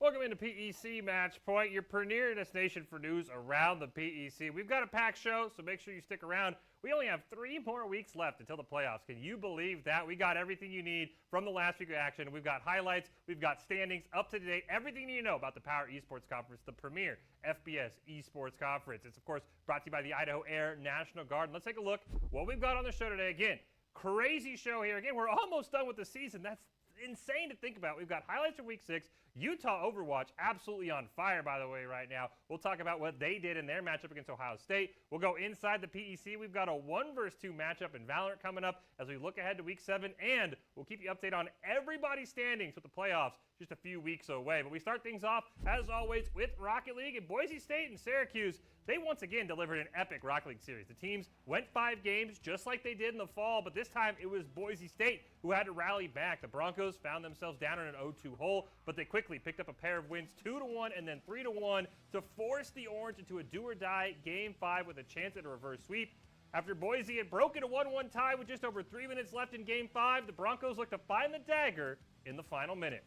Welcome into PEC Match Point, your premier destination for news around the PEC. We've got a packed show, so make sure you stick around. We only have 3 more weeks left until the playoffs. Can you believe that? We got everything you need from the last week of action. We've got highlights, we've got standings, up to date, everything you know about the PEC Esports Conference, the premier FBS Esports Conference. It's, of course, brought to you by the Idaho Air National Guard. And let's take a look what we've got on the show today. Again, crazy show here. Again, we're almost done with the season. That's insane to think about. We've got highlights from week 6. Utah Overwatch absolutely on fire, by the way, right now. We'll talk about what they did in their matchup against Ohio State. We'll go inside the PEC. We've got a 1 versus 2 matchup in Valorant coming up as we look ahead to week 7, and we'll keep you updated on everybody's standings with the playoffs just a few weeks away. But we start things off, as always, with Rocket League. And Boise State and Syracuse, they once again delivered an epic Rocket League series. The teams went 5 games just like they did in the fall, but this time it was Boise State who had to rally back. The Broncos found themselves down in an 0-2 hole, but they quickly picked up a pair of wins, 2-1 and then 3-1, to force the Orange into a do-or-die Game 5 with a chance at a reverse sweep. After Boise had broken a 1-1 tie with just over 3 minutes left in Game 5, the Broncos looked to find the dagger in the final minute.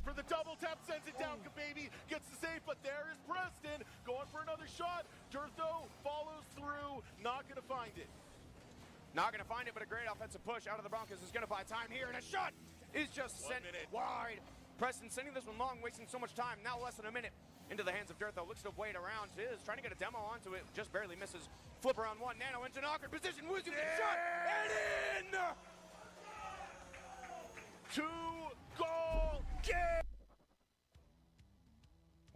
For the double tap, sends it down. Kababy gets the save, but there is Preston going for another shot. Durtho follows through, not going to find it. Not going to find it, but a great offensive push out of the Broncos is going to buy time here, and a shot is just sent wide. Preston sending this one long, wasting so much time. Now less than a minute into the hands of Durtho. Looks to wait around. Is trying to get a demo onto it, just barely misses. Flip around one. Nano into an awkward position. Woozy with a shot, and in! 2-goal game!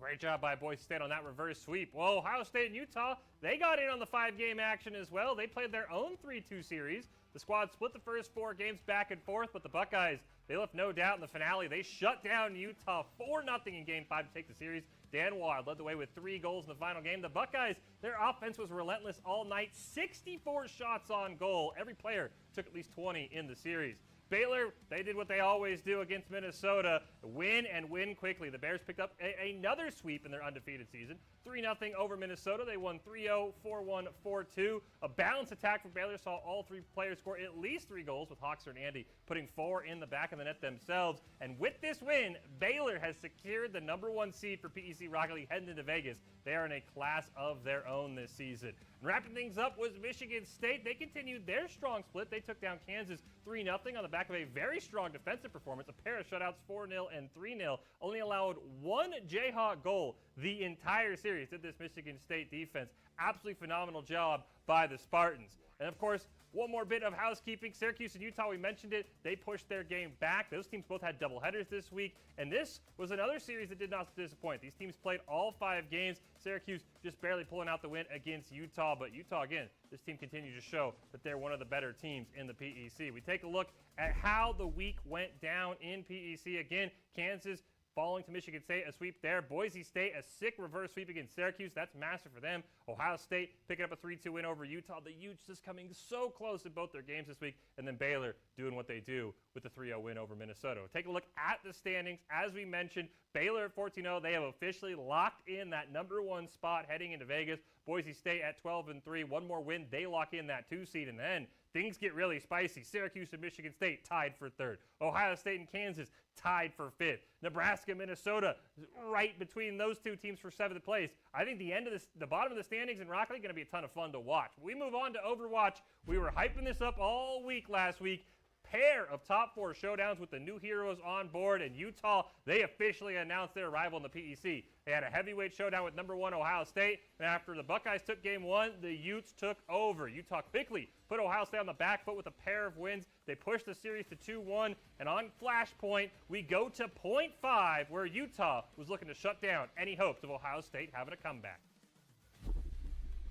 Great job by Boise State on that reverse sweep. Well, Ohio State and Utah, they got in on the 5-game action as well. They played their own 3-2 series. The squad split the first 4 games back and forth, but the Buckeyes, they left no doubt in the finale. They shut down Utah 4-0 in Game 5 to take the series. Dan Ward led the way with 3 goals in the final game. The Buckeyes, their offense was relentless all night. 64 shots on goal. Every player took at least 20 in the series. Baylor, they did what they always do against Minnesota, win and win quickly. The Bears picked up another sweep in their undefeated season, 3-0 over Minnesota. They won 3-0, 4-1, 4-2. A balanced attack for Baylor saw all 3 players score at least 3 goals, with Hoxer and Andy putting 4 in the back of the net themselves. And with this win, Baylor has secured the #1 seed for PEC Rocket League heading into Vegas. They are in a class of their own this season. And wrapping things up was Michigan State. They continued their strong split. They took down Kansas 3-0 on the back of a very strong defensive performance. A pair of shutouts, 4-0 and 3-0. Only allowed 1 Jayhawk goal the entire series. Did this Michigan State defense. Absolutely phenomenal job by the Spartans. And of course, one more bit of housekeeping. Syracuse and Utah, we mentioned it. They pushed their game back. Those teams both had doubleheaders this week. And this was another series that did not disappoint. These teams played all 5 games. Syracuse just barely pulling out the win against Utah. But Utah, again, this team continues to show that they're one of the better teams in the PEC. We take a look at how the week went down in PEC. Again, Kansas falling to Michigan State, a sweep there. Boise State, a sick reverse sweep against Syracuse. That's massive for them. Ohio State picking up a 3-2 win over Utah. The Utes just coming so close in both their games this week. And then Baylor doing what they do with the 3-0 win over Minnesota. Take a look at the standings. As we mentioned, Baylor at 14-0. They have officially locked in that #1 spot heading into Vegas. Boise State at 12-3. One more win, they lock in that 2 seed. And then things get really spicy. Syracuse and Michigan State tied for 3rd. Ohio State and Kansas tied for 5th. Nebraska, Minnesota, right between those 2 teams for 7th place. I think the bottom of the standings in Rocket League going to be a ton of fun to watch. We move on to Overwatch. We were hyping this up all week last week. Pair of top 4 showdowns with the new heroes on board, and Utah, they officially announced their arrival in the PEC. They had a heavyweight showdown with #1 Ohio State, and after the Buckeyes took Game 1, the Utes took over. Utah quickly put Ohio State on the back foot with a pair of wins. They pushed the series to 2-1, and on Flashpoint, we go to point 5, where Utah was looking to shut down any hopes of Ohio State having a comeback.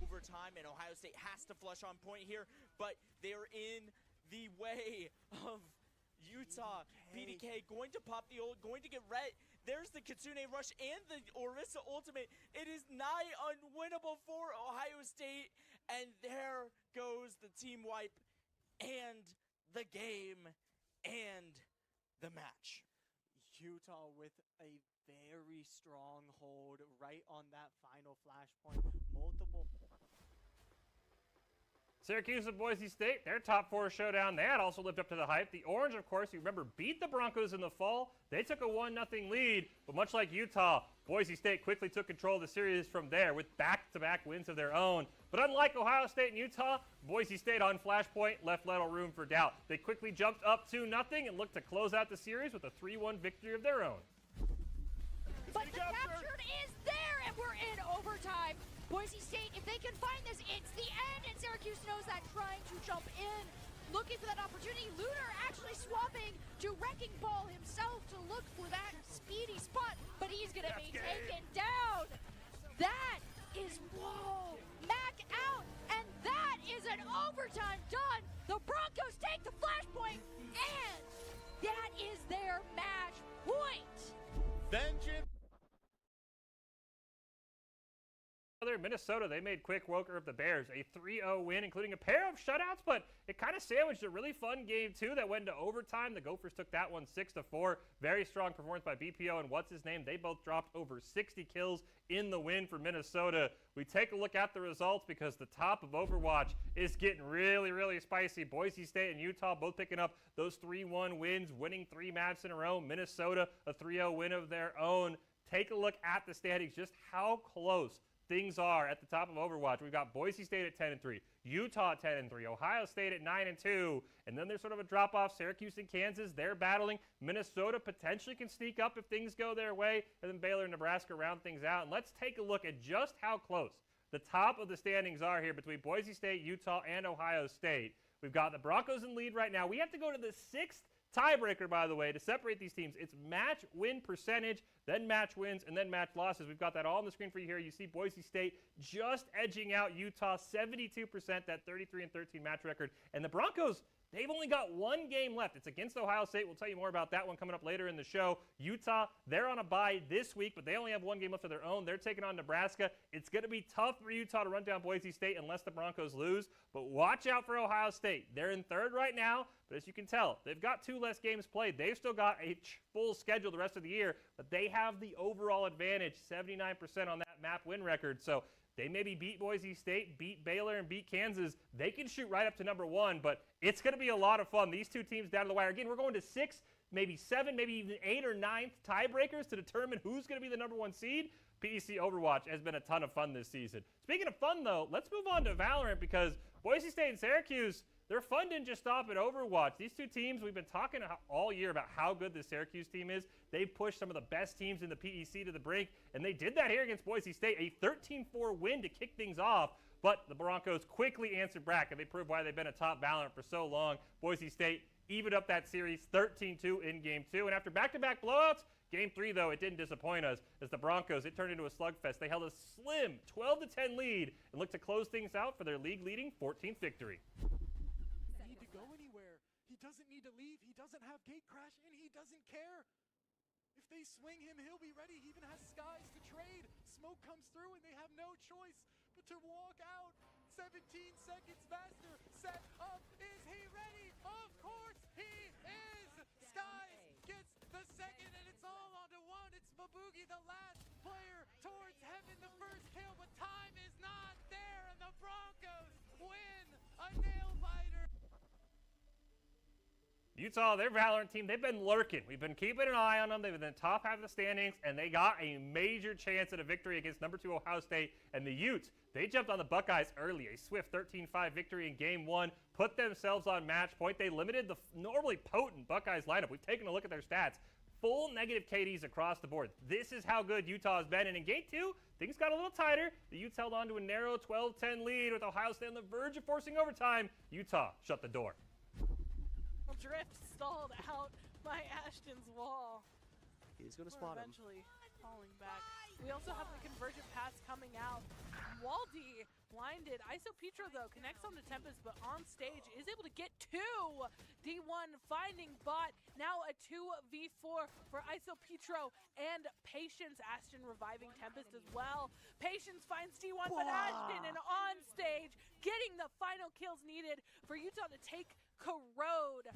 Overtime, and Ohio State has to flush on point here, but they're in the way of Utah. BDK going to pop the ult, going to get red. There's the Kitsune Rush and the Orisa Ultimate. It is nigh unwinnable for Ohio State. And there goes the team wipe and the game and the match. Utah with a very strong hold right on that final flashpoint. Multiple Syracuse and Boise State, their top 4 showdown, they had also lived up to the hype. The Orange, of course, you remember, beat the Broncos in the fall. They took a 1-0 lead, but much like Utah, Boise State quickly took control of the series from there with back-to-back wins of their own. But unlike Ohio State and Utah, Boise State on Flashpoint left little room for doubt. They quickly jumped up 2-0 and looked to close out the series with a 3-1 victory of their own. But the capture is there, and we're in overtime. Boise State, if they can find this, it's the end, and Syracuse knows that, trying to jump in, looking for that opportunity. Lunar actually swapping to Wrecking Ball himself to look for that speedy spot, but he's gonna be taken down. That is, whoa, Mac out, and that is an overtime done. The Broncos take the flashpoint, and that is their match point. Vengeance. Minnesota, they made quick work of the Bears. A 3-0 win, including a pair of shutouts, but it kind of sandwiched a really fun game, too, that went into overtime. The Gophers took that one 6-4. Very strong performance by bfeore and what's-his-name. They both dropped over 60 kills in the win for Minnesota. We take a look at the results because the top of Overwatch is getting really, really spicy. Boise State and Utah both picking up those 3-1 wins, winning 3 maps in a row. Minnesota, a 3-0 win of their own. Take a look at the standings, just how close things are at the top of Overwatch. We've got Boise State at 10-3, Utah at 10-3, Ohio State at 9-2, and then there's sort of a drop-off. Syracuse and Kansas, they're battling. Minnesota potentially can sneak up if things go their way, and then Baylor and Nebraska round things out. And let's take a look at just how close the top of the standings are here between Boise State, Utah, and Ohio State. We've got the Broncos in lead right now. We have to go to the 6th tiebreaker, by the way, to separate these teams. It's match win percentage, then match wins, and then match losses. We've got that all on the screen for you here. You see Boise State just edging out Utah, 72%, that 33-13 match record. And the Broncos, they've only got 1 game left. It's against Ohio State. We'll tell you more about that one coming up later in the show. Utah, they're on a bye this week, but they only have 1 game left of their own. They're taking on Nebraska. It's going to be tough for Utah to run down Boise State unless the Broncos lose. But watch out for Ohio State. They're in 3rd right now, but as you can tell, they've got 2 less games played. They've still got a full schedule the rest of the year, but they have the overall advantage, 79% on that map win record. So they maybe beat Boise State, beat Baylor, and beat Kansas. They can shoot right up to number 1, but it's going to be a lot of fun. These 2 teams down to the wire. Again, we're going to 6, maybe 7, maybe even 8 or 9 tiebreakers to determine who's going to be the number 1 seed. PEC Overwatch has been a ton of fun this season. Speaking of fun, though, let's move on to Valorant because Boise State and Syracuse, their fun didn't just stop at Overwatch. These 2 teams, we've been talking all year about how good the Syracuse team is. They've pushed some of the best teams in the PEC to the brink, and they did that here against Boise State, a 13-4 win to kick things off. But the Broncos quickly answered back, and they proved why they've been a top Valorant for so long. Boise State evened up that series 13-2 in Game 2. And after back-to-back blowouts, Game 3, though, it didn't disappoint us as the Broncos, it turned into a slugfest. They held a slim 12-10 lead and looked to close things out for their league-leading 14th victory. Need to go anywhere. He doesn't need to leave. He doesn't have gate crash, and he doesn't care. If they swing him, he'll be ready. He even has skies to trade. Smoke comes through, and they have no choice but to walk out. 17 seconds faster. Set up. Is he ready? Of course he is. Skies gets the second, and it's all on to 1. It's Maboogie, the last player towards heaven. The first kill, but time is not there, and the Broncos win a nail-biter. Utah, their Valorant team, they've been lurking. We've been keeping an eye on them. They've been in the top half of the standings, and they got a major chance at a victory against number 2 Ohio State. And the Utes, they jumped on the Buckeyes early. A swift 13-5 victory in Game 1, put themselves on match point. They limited the normally potent Buckeyes lineup. We've taken a look at their stats. Full negative KDs across the board. This is how good Utah has been. And in Game 2, things got a little tighter. The Utes held on to a narrow 12-10 lead with Ohio State on the verge of forcing overtime. Utah shut the door. Drift stalled out by Ashton's wall. He's going to spot him. Eventually falling back. We also have the convergent pass coming out. Waldy blinded. Isopetro, though, connects on the Tempest, but on stage is able to get 2. D1 finding bot. Now a 2v4 for Isopetro and Patience. Ashton reviving Tempest as well. Patience finds D1, but Ashton and on stage getting the final kills needed for Utah to take Corrode.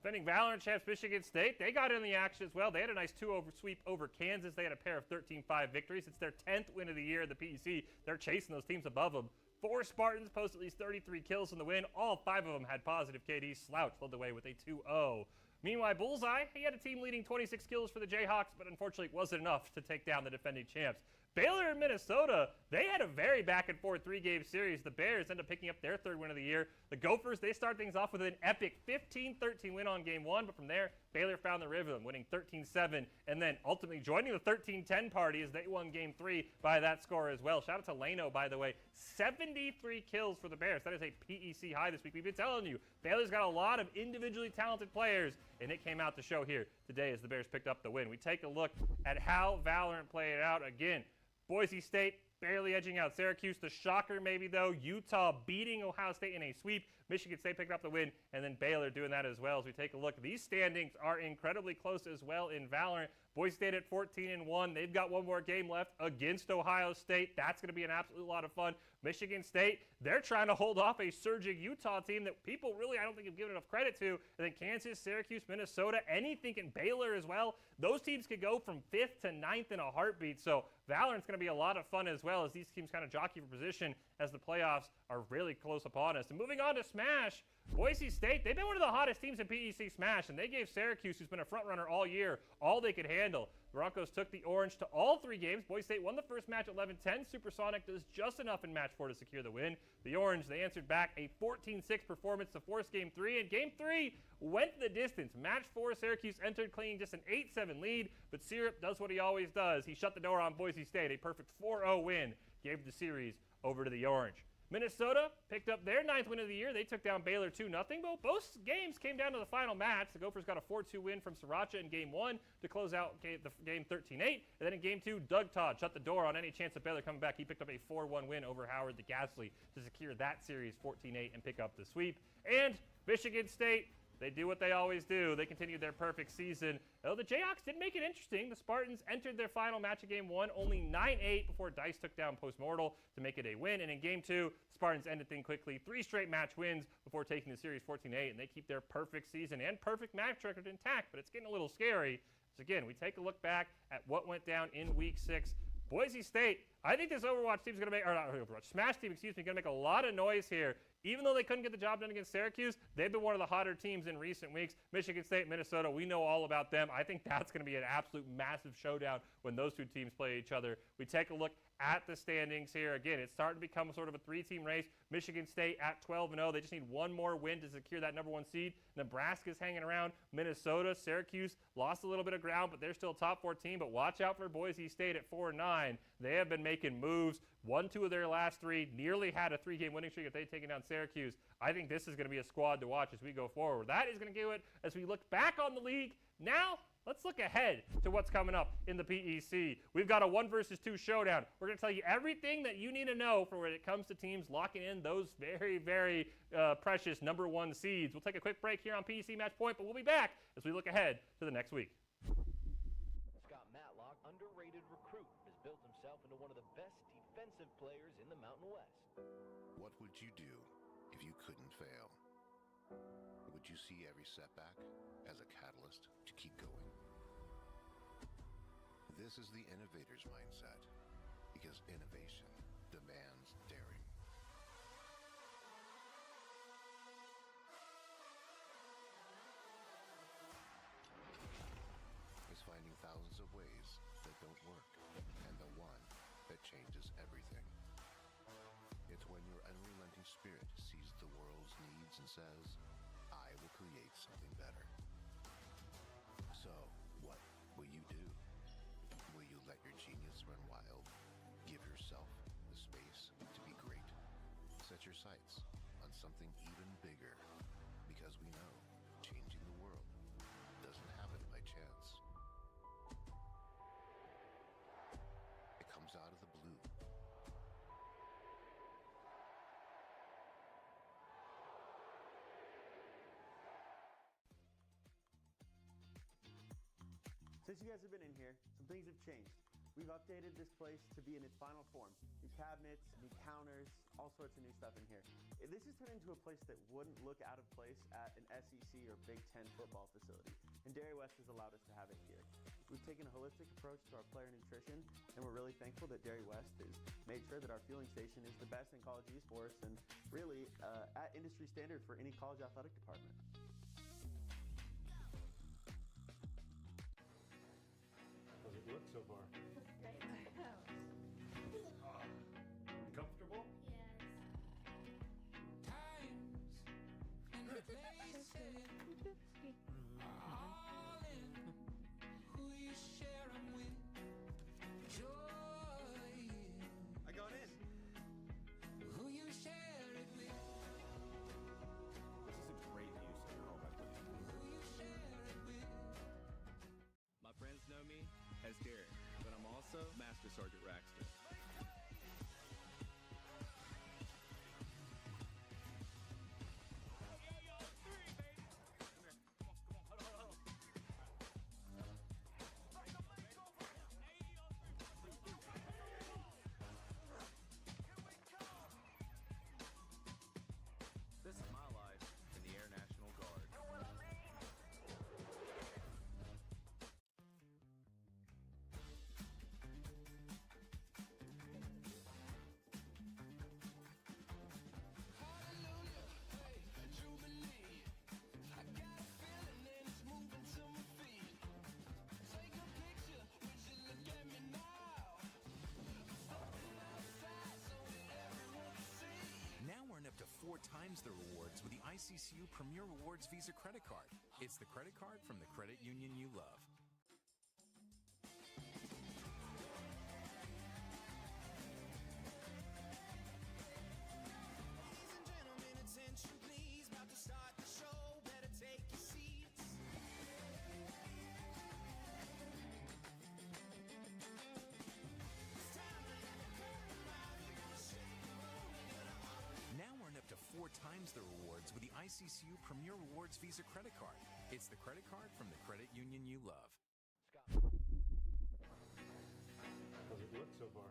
Defending Valorant champs Michigan State, they got in the action as well. They had a nice 2-0 sweep over Kansas. They had a pair of 13-5 victories. It's their 10th win of the year at the PEC. They're chasing those teams above them. 4 Spartans post at least 33 kills in the win. All 5 of them had positive KD. Slouch led the way with a 2-0. Meanwhile, Bullseye, he had a team leading 26 kills for the Jayhawks, but unfortunately it wasn't enough to take down the defending champs. Baylor and Minnesota, they had a very back-and-forth 3-game series. The Bears end up picking up their 3rd win of the year. The Gophers, they start things off with an epic 15-13 win on game 1, but from there, Baylor found the rhythm, winning 13-7, and then ultimately joining the 13-10 party as they won game 3 by that score as well. Shout out to Leno, by the way. 73 kills for the Bears. That is a PEC high this week. We've been telling you, Baylor's got a lot of individually talented players, and it came out to show here today as the Bears picked up the win. We take a look at how Valorant played out again. Boise State barely edging out Syracuse. The shocker maybe, though, Utah beating Ohio State in a sweep. Michigan State picked up the win, and then Baylor doing that as well. As we take a look, these standings are incredibly close as well in Valorant. Boise State at 14-1. They've got one more game left against Ohio State. That's going to be an absolute lot of fun. Michigan State, they're trying to hold off a surging Utah team that people really, I don't think, have given enough credit to. And then Kansas, Syracuse, Minnesota, anything in Baylor as well. Those teams could go from 5th to 9th in a heartbeat. So Valorant's going to be a lot of fun as well as these teams kind of jockey for position as the playoffs are really close upon us. And moving on to Smash, Boise State, they've been one of the hottest teams in PEC Smash, and they gave Syracuse, who's been a front runner all year, all they could handle. The Broncos took the orange to all 3 games. Boise State won the first match 11-10. Supersonic does just enough in match 4 to secure the win. The orange, they answered back a 14-6 performance to force game 3, and game 3 went the distance. Match 4, Syracuse entered claiming just an 8-7 lead, but Syrup does what he always does. He shut the door on Boise State. A perfect 4-0 win gave the series over to the orange. Minnesota picked up their 9th win of the year. They took down Baylor 2-0, but both games came down to the final match. The Gophers got a 4-2 win from Sriracha in game 1 to close out the game 13-8. And then in game 2, Doug Todd shut the door on any chance of Baylor coming back. He picked up a 4-1 win over Howard the Gasly to secure that series 14-8 and pick up the sweep. And Michigan State, they do what they always do. They continued their perfect season. Though the Jayhawks did make it interesting. The Spartans entered their final match of game 1 only 9-8 before Dice took down Postmortal to make it a win. And in game 2, Spartans ended things quickly. 3 straight match wins before taking the series 14-8. And they keep their perfect season and perfect match record intact. But it's getting a little scary. So again, we take a look back at what went down in week 6. Boise State, I think this Overwatch team's going to make, or not Overwatch, Smash team, excuse me, going to make a lot of noise here. Even though they couldn't get the job done against Syracuse, they've been one of the hotter teams in recent weeks. Michigan State, Minnesota, we know all about them. I think that's going to be an absolute massive showdown when those 2 teams play each other. We take a look at the standings here. Again, it's starting to become sort of a 3-team race. Michigan State at 12-0. They just need one more win to secure that number 1 seed. Nebraska's hanging around. Minnesota, Syracuse lost a little bit of ground, but they're still a top 4 team. But watch out for Boise State at 4-9. They have been making moves. 1-2 of their last 3, nearly had a 3-game winning streak if they'd taken down Syracuse. I think this is going to be a squad to watch as we go forward. That is going to do it as we look back on the league. Now, let's look ahead to what's coming up in the PEC. We've got a 1 versus 2 showdown. We're going to tell you everything that you need to know for when it comes to teams locking in those very, very precious number 1 seeds. We'll take a quick break here on PEC Match Point, but we'll be back as we look ahead to the next week. Scott Matlock, underrated recruit, has built himself into one of the best defensive players in the Mountain West. What would you do if you couldn't fail? Would you see every setback as a catalyst to keep going? This is the innovator's mindset, because innovation demands daring. It's finding thousands of ways that don't work, and the one that changes everything. It's when your unrelenting spirit sees the world's needs and says, I will create something better. So, what will you do? Will you let your genius run wild? Give yourself the space to be great. Set your sights on something even bigger, because we know changing the world doesn't happen by chance. It comes out of the blue. Since you guys have been in here, some things have changed. We've updated this place to be in its final form. New cabinets, new counters, all sorts of new stuff in here. This has turned into a place that wouldn't look out of place at an SEC or Big Ten football facility, and Dairy West has allowed us to have it here. We've taken a holistic approach to our player nutrition, and we're really thankful thankful that Jerry West has made sure that our fueling station is the best in college esports and really at industry standard for any college athletic department. How's it look so far? Comfortable? I got in. This is a great use of your home equity. My friends know me as Derek, but I'm also Master Sergeant Raxter. This is my life in the Air National Guard. Now earn up to 4 times the rewards with the ICCU Premier Rewards Visa credit card. It's the credit card from the credit union you love. Now earn up to 4 times the rewards with the ICCU Premier Rewards Visa credit card. It's the credit card from the credit union you love. How's it look so far?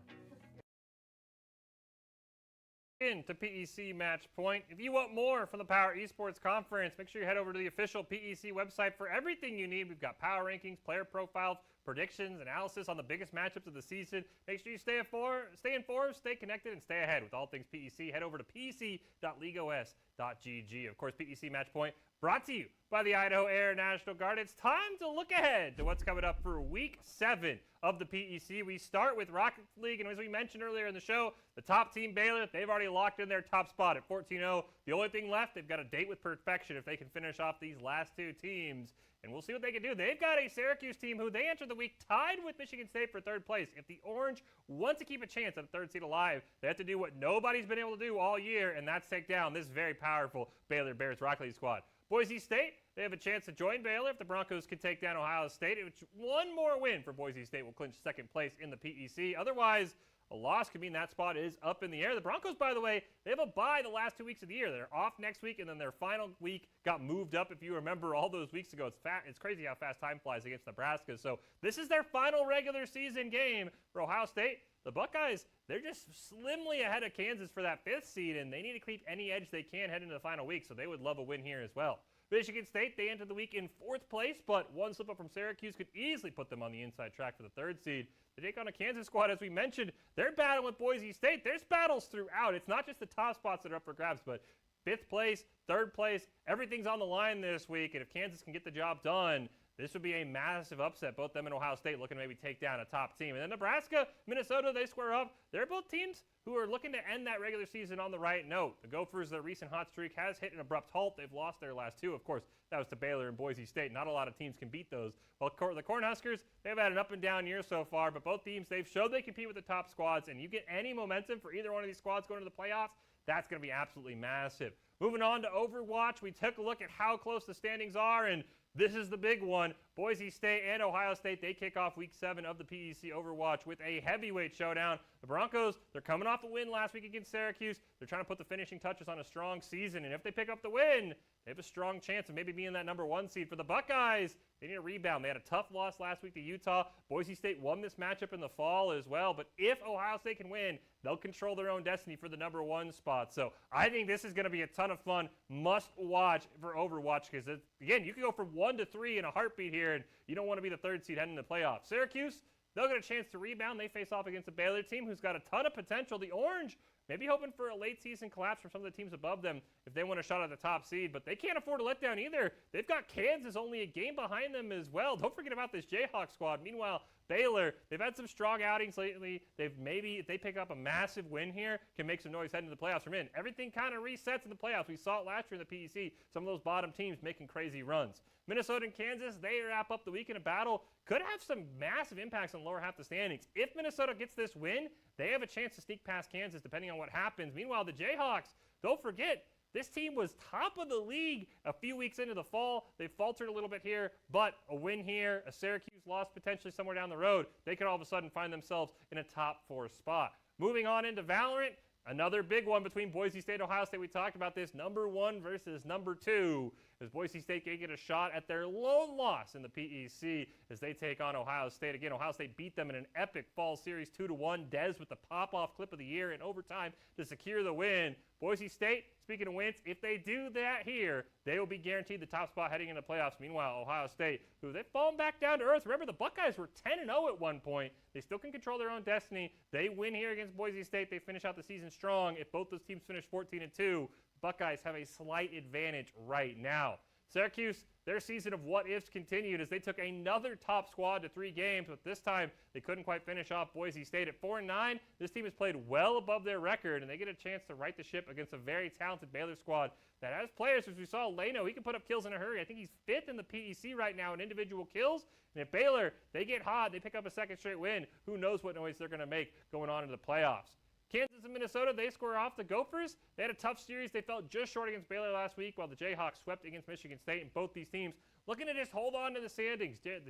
Into PEC Match Point. If you want more from the Power Esports Conference, make sure you head over to the official PEC website for everything you need. We've got power rankings, player profiles, predictions, analysis on the biggest matchups of the season. Make sure you stay informed, stay connected, and stay ahead with all things PEC. Head over to pec.leagueos.gg. Of course, PEC Match Point brought to you by the Idaho Air National Guard. It's time to look ahead to what's coming up for Week 7 of the PEC. We start with Rocket League, and as we mentioned earlier in the show, the top team, Baylor, they've already locked in their top spot at 14-0. The only thing left, they've got a date with perfection if they can finish off these last 2 teams, and we'll see what they can do. They've got a Syracuse team who they entered the week tied with Michigan State for 3rd place. If the Orange want to keep a chance at a 3rd seed alive, they have to do what nobody's been able to do all year, and that's take down this very powerful Baylor Bears Rocket League squad. Boise State, they have a chance to join Baylor if the Broncos can take down Ohio State. Which one more win for Boise State will clinch 2nd place in the PEC. Otherwise, a loss could mean that spot is up in the air. The Broncos, by the way, they have a bye the last 2 weeks of the year. They're off next week, and then their final week got moved up, if you remember, all those weeks ago. It's crazy how fast time flies against Nebraska. So this is their final regular season game for Ohio State. The Buckeyes, they're just slimly ahead of Kansas for that 5th seed, and they need to keep any edge they can heading into the final week, so they would love a win here as well. Michigan State, they entered the week in 4th place, but one slip up from Syracuse could easily put them on the inside track for the 3rd seed. They take on a Kansas squad, as we mentioned. They're battling with Boise State. There's battles throughout. It's not just the top spots that are up for grabs, but 5th place, 3rd place, everything's on the line this week, and if Kansas can get the job done, this would be a massive upset. Both them and Ohio State looking to maybe take down a top team. And then Nebraska, Minnesota, they square up. They're both teams who are looking to end that regular season on the right note. The Gophers, their recent hot streak has hit an abrupt halt. They've lost their last 2. Of course, that was to Baylor and Boise State. Not a lot of teams can beat those. Well, the Cornhuskers, they've had an up and down year so far, but both teams, they've showed they compete with the top squads, and you get any momentum for either one of these squads going to the playoffs, that's going to be absolutely massive. Moving on to Overwatch, we took a look at how close the standings are, and this is the big one. Boise State and Ohio State, they kick off Week 7 of the PEC Overwatch with a heavyweight showdown. The Broncos, they're coming off a win last week against Syracuse. They're trying to put the finishing touches on a strong season, and if they pick up the win, they have a strong chance of maybe being that #1 seed. For the Buckeyes, they need a rebound. They had a tough loss last week to Utah. Boise State won this matchup in the fall as well, but if Ohio State can win, they'll control their own destiny for the #1 spot. So I think this is going to be a ton of fun, must watch for Overwatch, because, again, you can go from 1 to 3 in a heartbeat here, and you don't want to be the 3rd seed heading to the playoffs. Syracuse, they'll get a chance to rebound. They face off against a Baylor team who's got a ton of potential. The Orange maybe hoping for a late season collapse from some of the teams above them if they want a shot at the top seed, but they can't afford a letdown either. They've got Kansas only a game behind them as well. Don't forget about this Jayhawk squad. Meanwhile, Baylor, they've had some strong outings lately. They've maybe, if they pick up a massive win here, can make some noise heading into the playoffs from in. Everything kind of resets in the playoffs. We saw it last year in the PEC. Some of those bottom teams making crazy runs. Minnesota and Kansas, they wrap up the week in a battle. Could have some massive impacts on the lower half of the standings. If Minnesota gets this win, they have a chance to sneak past Kansas depending on what happens. Meanwhile, the Jayhawks, don't forget, this team was top of the league a few weeks into the fall. They faltered a little bit here, but a win here, a Syracuse loss potentially somewhere down the road, they could all of a sudden find themselves in a top 4 spot. Moving on into Valorant, another big one between Boise State and Ohio State. We talked about this, number 1 versus number 2. As Boise State can get a shot at their lone loss in the PEC as they take on Ohio State. Again, Ohio State beat them in an epic fall series 2-1. Dez with the pop-off clip of the year in overtime to secure the win. Boise State, speaking of wins, if they do that here, they will be guaranteed the top spot heading into the playoffs. Meanwhile, Ohio State, who they've fallen back down to earth. Remember, the Buckeyes were 10-0 at one point. They still can control their own destiny. They win here against Boise State. They finish out the season strong. If both those teams finish 14-2, Buckeyes have a slight advantage right now. Syracuse, their season of what-ifs continued as they took another top squad to 3 games, but this time they couldn't quite finish off Boise State at 4-9. This team has played well above their record, and they get a chance to right the ship against a very talented Baylor squad that has players, as we saw Leno, he can put up kills in a hurry. I think he's 5th in the PEC right now in individual kills, and if Baylor, they get hot, they pick up a second straight win, who knows what noise they're going to make going on into the playoffs. Kansas and Minnesota, they square off. The Gophers, they had a tough series. They fell just short against Baylor last week, while the Jayhawks swept against Michigan State. And both these teams looking to just hold on to the standings. The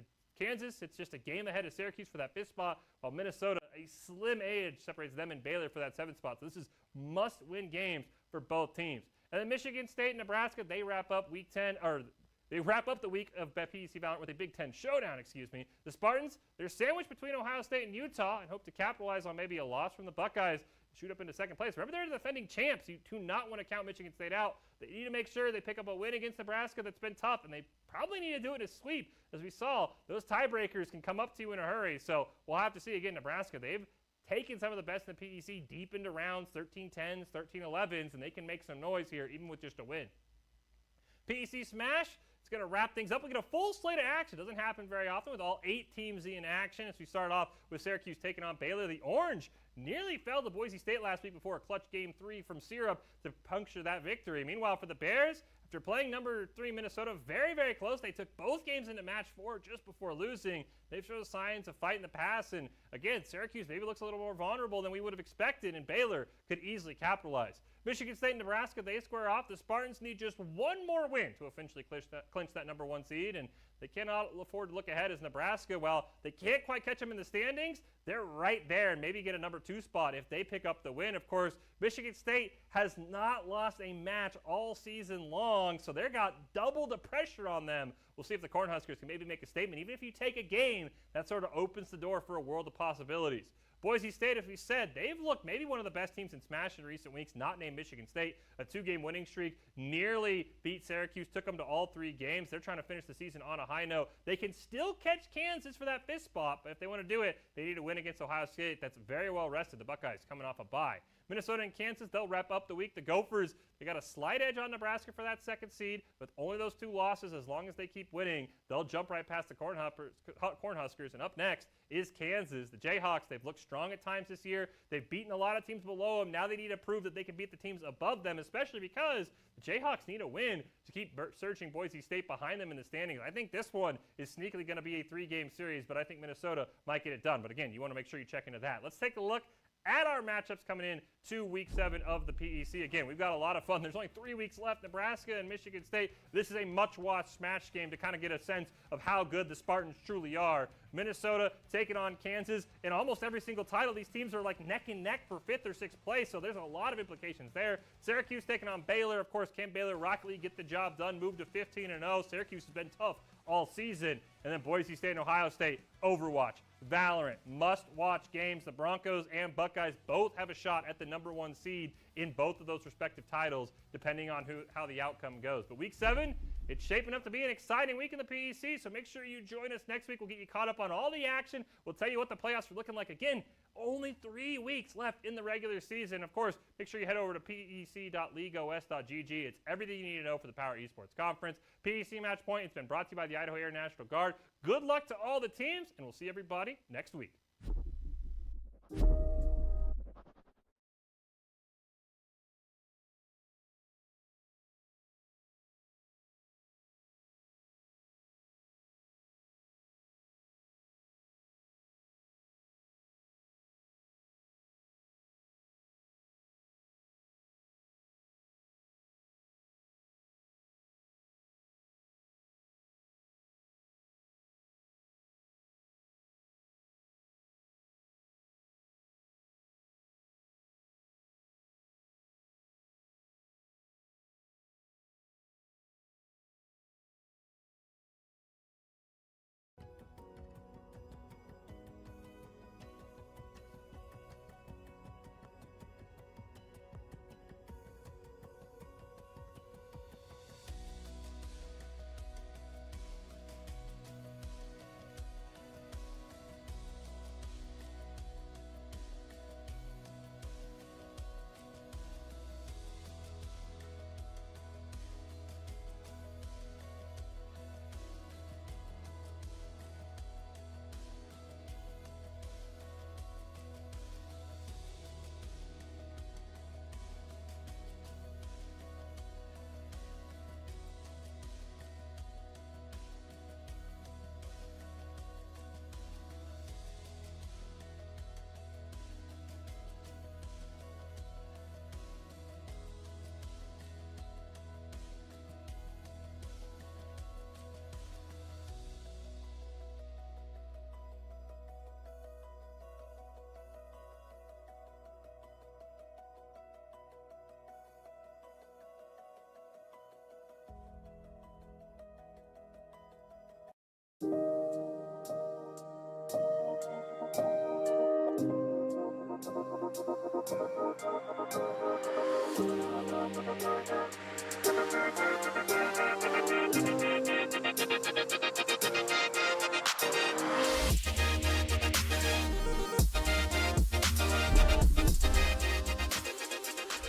Kansas, it's just a game ahead of Syracuse for that 5th spot, while Minnesota, a slim edge separates them and Baylor for that 7th spot. So this is must-win games for both teams. And then Michigan State and Nebraska, they wrap up week 10, or they wrap up the week of PEC Valorant with a Big Ten showdown, The Spartans, they're sandwiched between Ohio State and Utah and hope to capitalize on maybe a loss from the Buckeyes, shoot up into 2nd place. Remember, they're the defending champs. You do not want to count Michigan State out. They need to make sure they pick up a win against Nebraska that's been tough, and they probably need to do it as sweep. As we saw, those tiebreakers can come up to you in a hurry, so we'll have to see again. Nebraska, they've taken some of the best in the PEC deep into rounds, 13-10s, 13-11s, and they can make some noise here even with just a win. PEC Smash, it's going to wrap things up. We get a full slate of action. It doesn't happen very often with all 8 teams in action. As we start off with Syracuse taking on Baylor. The Orange nearly fell to Boise State last week before a clutch game 3 from Syrup to puncture that victory. Meanwhile, for the Bears, after playing number 3 Minnesota very, very close, they took both games into match 4 just before losing. They've shown signs of fighting the pass, and again, Syracuse maybe looks a little more vulnerable than we would have expected, and Baylor could easily capitalize. Michigan State and Nebraska, they square off. The Spartans need just one more win to eventually clinch that number 1 seed, and they cannot afford to look ahead as Nebraska, while they can't quite catch them in the standings, they're right there and maybe get a number 2 spot if they pick up the win. Of course, Michigan State has not lost a match all season long, so they've got double the pressure on them. We'll see if the Cornhuskers can maybe make a statement. Even if you take a game, that sort of opens the door for a world of possibilities. Boise State, as we said, they've looked maybe one of the best teams in Smash in recent weeks, not named Michigan State. A 2-game winning streak, nearly beat Syracuse, took them to all 3 games. They're trying to finish the season on a high note. They can still catch Kansas for that 5th spot, but if they want to do it, they need to win against Ohio State. That's very well rested. The Buckeyes coming off a bye. Minnesota and Kansas, they'll wrap up the week. The Gophers, they got a slight edge on Nebraska for that 2nd seed. With only those 2 losses, as long as they keep winning, they'll jump right past the Cornhuskers. And up next is Kansas. The Jayhawks, they've looked strong at times this year. They've beaten a lot of teams below them. Now they need to prove that they can beat the teams above them, especially because the Jayhawks need a win to keep searching Boise State behind them in the standings. I think this one is sneakily going to be a 3-game series, but I think Minnesota might get it done. But again, you want to make sure you check into that. Let's take a look at our matchups coming in to Week 7 of the PEC. Again, we've got a lot of fun. There's only 3 weeks left. Nebraska and Michigan State. This is a much-watched Smash game to kind of get a sense of how good the Spartans truly are. Minnesota taking on Kansas. In almost every single title, these teams are like neck and neck for 5th or 6th place, so there's a lot of implications there. Syracuse taking on Baylor. Of course, can Baylor Rocket League get the job done, move to 15-0? Syracuse has been tough all season. And then Boise State and Ohio State, Overwatch, Valorant, must-watch games. The Broncos and Buckeyes both have a shot at the number 1 seed in both of those respective titles, depending on how the outcome goes. But Week 7, It's shaping up to be an exciting week in the PEC, so make sure you join us next week. We'll get you caught up on all the action. We'll tell you what the playoffs are looking like. Again, only 3 weeks left in the regular season. Of course, make sure you head over to pec.leagueos.gg. It's everything you need to know for the Power Esports Conference. PEC Match Point, it's been brought to you by the Idaho Air National Guard. Good luck to all the teams, and we'll see everybody next week.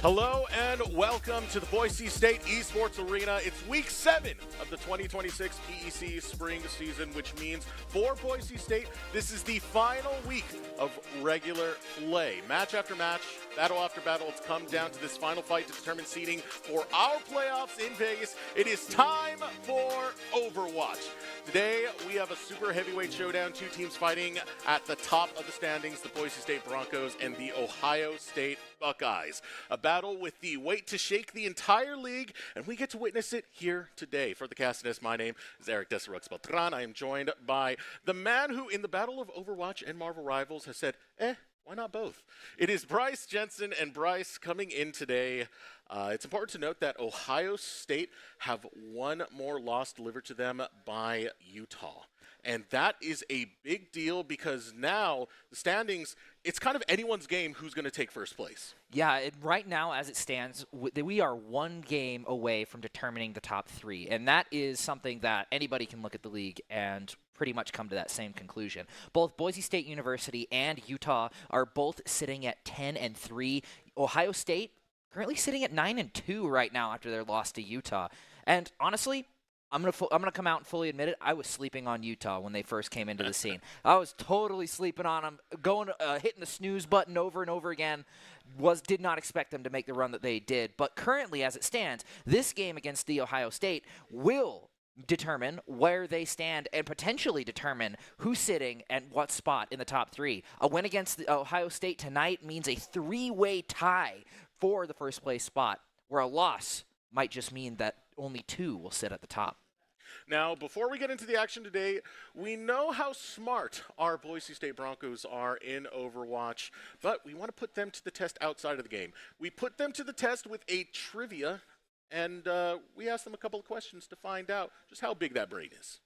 Hello and welcome to the Boise State Esports Arena. It's week 7 of the 2026 PEC spring season, which means for Boise State, this is the final week of regular play. Match after match, battle after battle, it's come down to this final fight to determine seeding for our playoffs in Vegas. It is time for Overwatch. Today, we have a super heavyweight showdown, 2 teams fighting at the top of the standings, the Boise State Broncos and the Ohio State Buckeyes. A battle with the weight to shake the entire league, and we get to witness it here today. For the Castanets, my name is Eric Deserox Beltran. I am joined by the man who, in the battle of Overwatch and Marvel Rivals, has said, why not both? It is Bryce Jensen, and Bryce coming in today. It's important to note that Ohio State have one more loss delivered to them by Utah. And that is a big deal because now the standings, it's kind of anyone's game who's going to take first place. Yeah, right now as it stands, we are 1 game away from determining the top 3. And that is something that anybody can look at the league and pretty much come to that same conclusion. Both Boise State University and Utah are both sitting at 10-3. Ohio State currently sitting at 9-2 right now after their loss to Utah. And honestly, I'm gonna come out and fully admit it. I was sleeping on Utah when they first came into the scene. I was totally sleeping on them, hitting the snooze button over and over again. Did not expect them to make the run that they did. But currently, as it stands, this game against the Ohio State will determine where they stand and potentially determine who's sitting and what spot in the top 3. A win against the Ohio State tonight means a 3-way tie for the first place spot, where a loss might just mean that only 2 will sit at the top. Now, before we get into the action today, we know how smart our Boise State Broncos are in Overwatch, but we want to put them to the test outside of the game. We put them to the test with a trivia, and we asked them a couple of questions to find out just how big that brain is.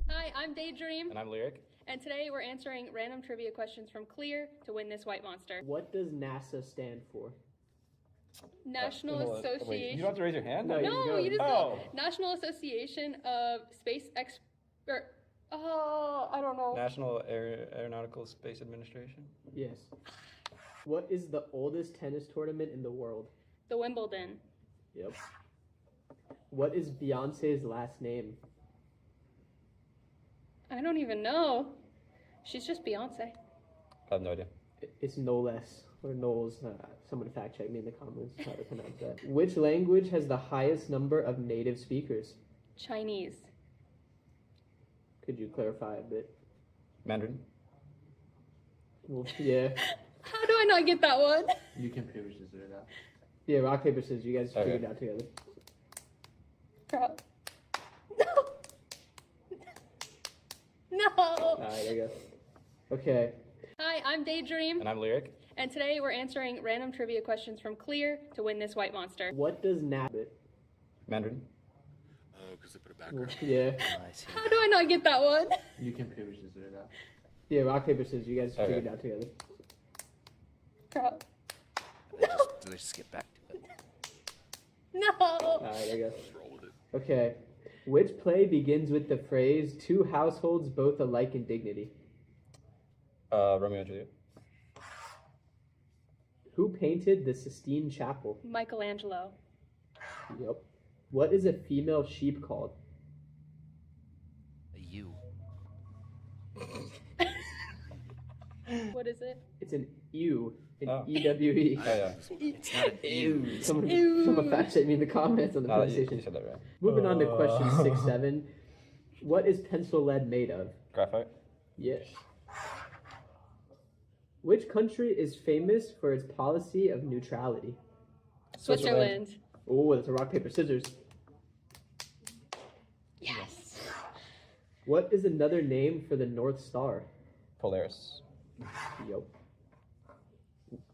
Hi, I'm Daydream. And I'm Lyric. And today we're answering random trivia questions from Clear to win this white monster. What does NASA stand for? National Association. Wait, you don't have to raise your hand? No, you just Oh. go. National Association of Space Expert. Oh, I don't know. National Aeronautical Space Administration? Yes. What is the oldest tennis tournament in the world? The Wimbledon. Yep. What is Beyonce's last name? I don't even know. She's just Beyonce. I have no idea. It's Knowles, or Knowles. Someone fact check me in the comments how to pronounce that. Which language has the highest number of native speakers? Chinese. Could you clarify a bit? Mandarin? Well, yeah. How do I not get that one? You can paper scissors it out. Yeah, rock, paper, scissors. You guys figure it out together. Crap. No! Alright, there you go. Okay. Hi, I'm Daydream. And I'm Lyric. And today we're answering random trivia questions from Clear to win this white monster. What does Nabbit? Mandarin? Oh, because they put it backwards. Yeah. How do I not get that one? You can paper scissors it out. Yeah, rock, paper, scissors. You guys figure it out together. Crap. They just skip back to it. No! Alright, there you go. Okay. Which play begins with the phrase, two households both alike in dignity? Romeo and Juliet. Who painted the Sistine Chapel? Michelangelo. Yep. What is a female sheep called? A ewe. What is it? It's an ewe. An E-W-E. It's not an ewe. Someone fact check me in the comments on the PlayStation. You said that right. Moving on to question 6-7. What is pencil lead made of? Graphite? Yes. Which country is famous for its policy of neutrality? Switzerland. Oh, that's a rock, paper, scissors. Yes. What is another name for the North Star? Polaris. Yep.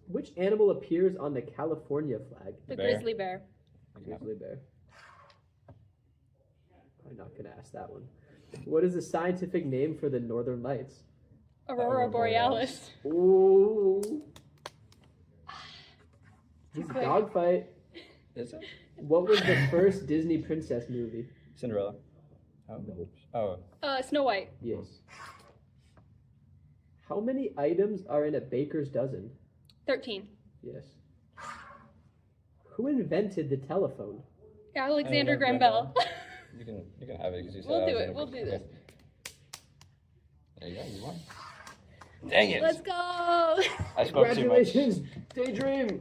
Which animal appears on the California flag? The grizzly bear. Grizzly bear. I'm not going to ask that one. What is the scientific name for the Northern Lights? Aurora Borealis. Ooh. This is a quick. dogfight. Is it? What was the first Disney princess movie? Cinderella. Oh. Snow White. Yes. How many items are in a baker's dozen? 13. Yes. Who invented the telephone? Alexander Graham Bell. You can have it because you said We'll I do was it. gonna- We'll do okay. this. There you go. You won. Dang it! Let's go! I spoke too much. Congratulations, Daydream!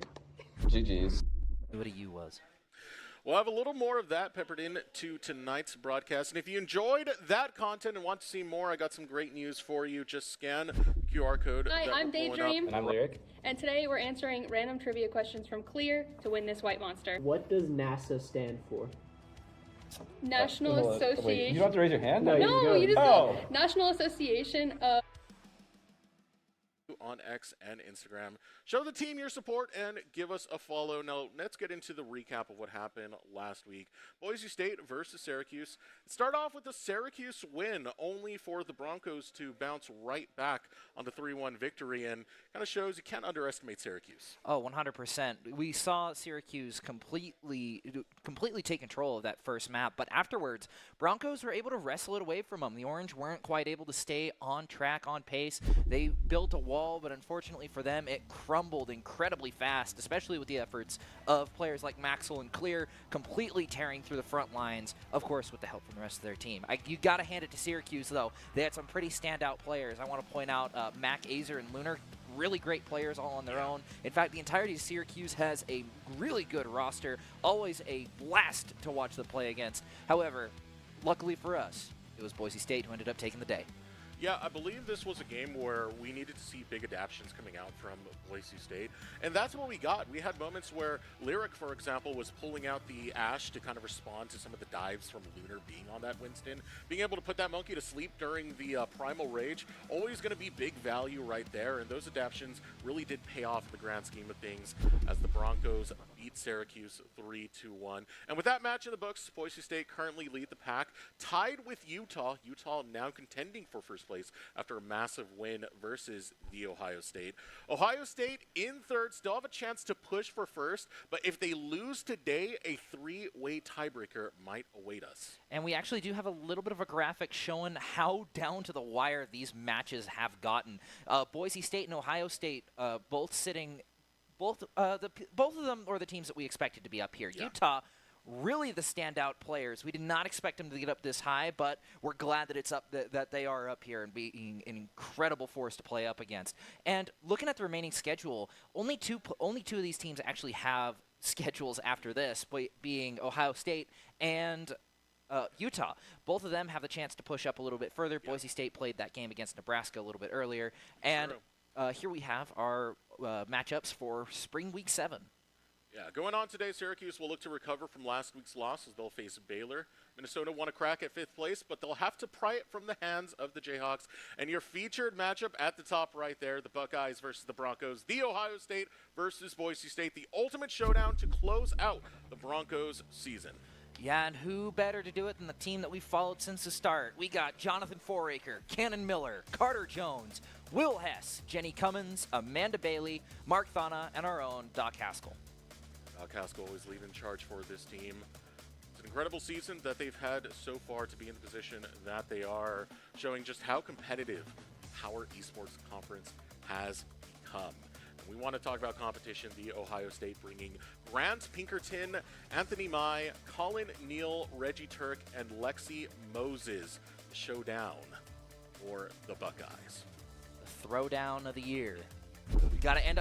GG's. What a ewe was. We'll have a little more of that peppered into tonight's broadcast. And if you enjoyed that content and want to see more, I got some great news for you. Just scan the QR code. Hi, that I'm we're pulling up. Daydream. And I'm Lyric. And today we're answering random trivia questions from Clear to win this white monster. What does NASA stand for? National Association. Wait, you don't have to raise your hand? No, you just Oh. go. National Association of On X and Instagram. Show the team your support and give us a follow. Now, let's get into the recap of what happened last week. Boise State versus Syracuse. Start off with the Syracuse win, only for the Broncos to bounce right back on the 3-1 victory, and kind of shows you can't underestimate Syracuse. Oh, 100%. We saw Syracuse completely take control of that first map, but afterwards, Broncos were able to wrestle it away from them. The Orange weren't quite able to stay on track, on pace. They built a wall, but unfortunately for them, it crumbled incredibly fast, especially with the efforts of players like Maxwell and Clear completely tearing through the front lines, of course with the help from the rest of their team. You got to hand it to Syracuse, though. They had some pretty standout players. I want to point out Mac, Azer, and Lunar, really great players all on their own. In fact, the entirety of Syracuse has a really good roster, always a blast to watch them play against. However, luckily for us, it was Boise State who ended up taking the day. Yeah, I believe this was a game where we needed to see big adaptions coming out from Boise State, and that's what we got. We had moments where Lyric, for example, was pulling out the Ash to kind of respond to some of the dives from Lunar being on that Winston. Being able to put that monkey to sleep during the Primal Rage, always going to be big value right there, and those adaptions really did pay off in the grand scheme of things as the Broncos beat Syracuse 3-1. And with that match in the books, Boise State currently lead the pack, tied with Utah. Utah now contending for first place after a massive win versus the Ohio State. Ohio State in third, still have a chance to push for first, but if they lose today, a 3-way tiebreaker might await us. And we actually do have a little bit of a graphic showing how down to the wire these matches have gotten. Boise State and Ohio State both sitting, both of them are the teams that we expected to be up here. Yeah. Utah, really the standout players. We did not expect them to get up this high, but we're glad that it's up that they are up here and being an incredible force to play up against. And looking at the remaining schedule, only two of these teams actually have schedules after this, being Ohio State and Utah. Both of them have the chance to push up a little bit further. Yeah. Boise State played that game against Nebraska a little bit earlier. And here we have our matchups for Spring Week 7. Yeah, going on today, Syracuse will look to recover from last week's loss as they'll face Baylor. Minnesota won a crack at 5th place, but they'll have to pry it from the hands of the Jayhawks. And your featured matchup at the top right there, the Buckeyes versus the Broncos, the Ohio State versus Boise State, the ultimate showdown to close out the Broncos season. Yeah, and who better to do it than the team that we've followed since the start? We got Jonathan Foraker, Cannon Miller, Carter Jones, Will Hess, Jenny Cummins, Amanda Bailey, Mark Thana, and our own Doc Haskell. Doc Haskell always leading charge for this team. It's an incredible season that they've had so far to be in the position that they are, showing just how competitive our Esports Conference has become. We want to talk about competition. The Ohio State bringing Grant Pinkerton, Anthony Mai, Colin Neal, Reggie Turk, and Lexi Moses. The showdown for the Buckeyes. The throwdown of the year. You gotta end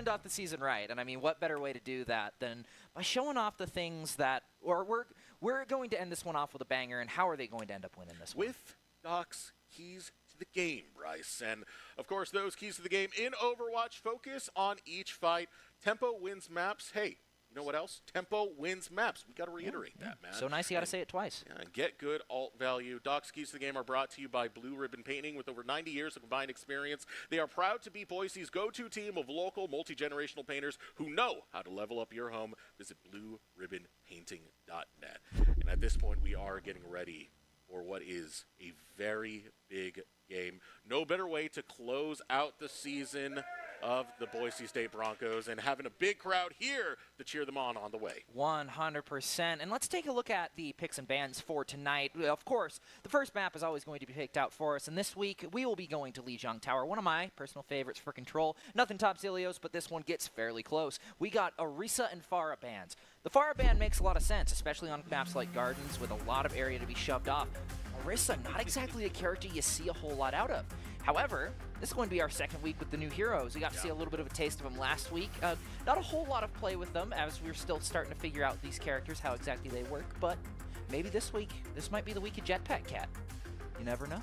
off the season right, and I mean, what better way to do that than by showing off the things that, or we're going to end this one off with a banger. And how are they going to end up winning this one? With Doc's keys to the game, Bryce. And of course, those keys to the game in Overwatch focus on each fight. Tempo wins maps. Hey, you know what else? Tempo wins maps. We got to reiterate that, man. So nice you got to say it twice. Yeah, and get good alt value. Doc's keys to the game are brought to you by Blue Ribbon Painting. With over 90 years of combined experience, they are proud to be Boise's go-to team of local multi-generational painters who know how to level up your home. Visit blueribbonpainting.net. And at this point, we are getting ready for what is a very big game. No better way to close out the season of the Boise State Broncos, and having a big crowd here to cheer them on the way. 100%. And let's take a look at the picks and bans for tonight. Of course, the first map is always going to be picked out for us, and this week we will be going to Lijiang Tower, one of my personal favorites for control. Nothing tops Ilios, but this one gets fairly close. We got Orisa and Farah bans. The Farah ban makes a lot of sense, especially on maps like Gardens with a lot of area to be shoved off. Orisa, not exactly a character you see a whole lot out of. However, this is going to be our second week with the new heroes. We got to see a little bit of a taste of them last week. Not a whole lot of play with them, as we're still starting to figure out these characters, how exactly they work, but maybe this week, this might be the week of Jetpack Cat. You never know.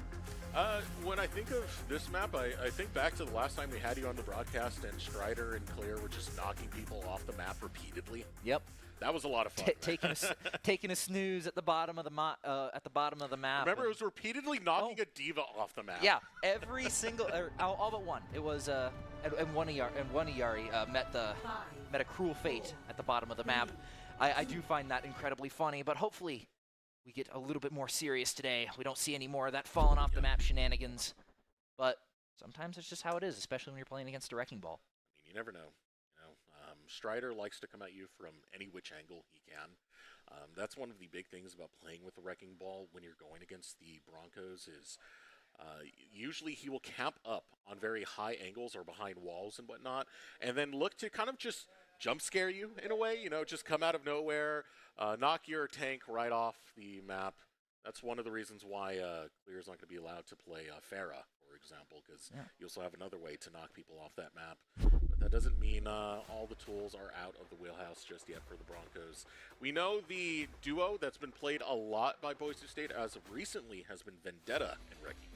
When I think of this map, I think back to the last time we had you on the broadcast and Strider and Clear were just knocking people off the map repeatedly. Yep. That was a lot of fun. Taking a snooze at the bottom of the map. Remember, it was repeatedly knocking a diva off the map. Yeah, every single, all but one. It was and one Yari met a cruel fate at the bottom of the map. I do find that incredibly funny, but hopefully we get a little bit more serious today. We don't see any more of that falling off the map shenanigans. But sometimes it's just how it is, especially when you're playing against a wrecking ball. I mean, you never know. Strider likes to come at you from any which angle he can. That's one of the big things about playing with the wrecking ball when you're going against the Broncos is usually he will camp up on very high angles or behind walls and whatnot, and then look to kind of just jump scare you in a way, just come out of nowhere, knock your tank right off the map. That's one of the reasons why Clear's not going to be allowed to play Farah, for example, because you also have another way to knock people off that map. But that doesn't mean all the tools are out of the wheelhouse just yet for the Broncos. We know the duo that's been played a lot by Boise State as of recently has been Vendetta and Wrecking.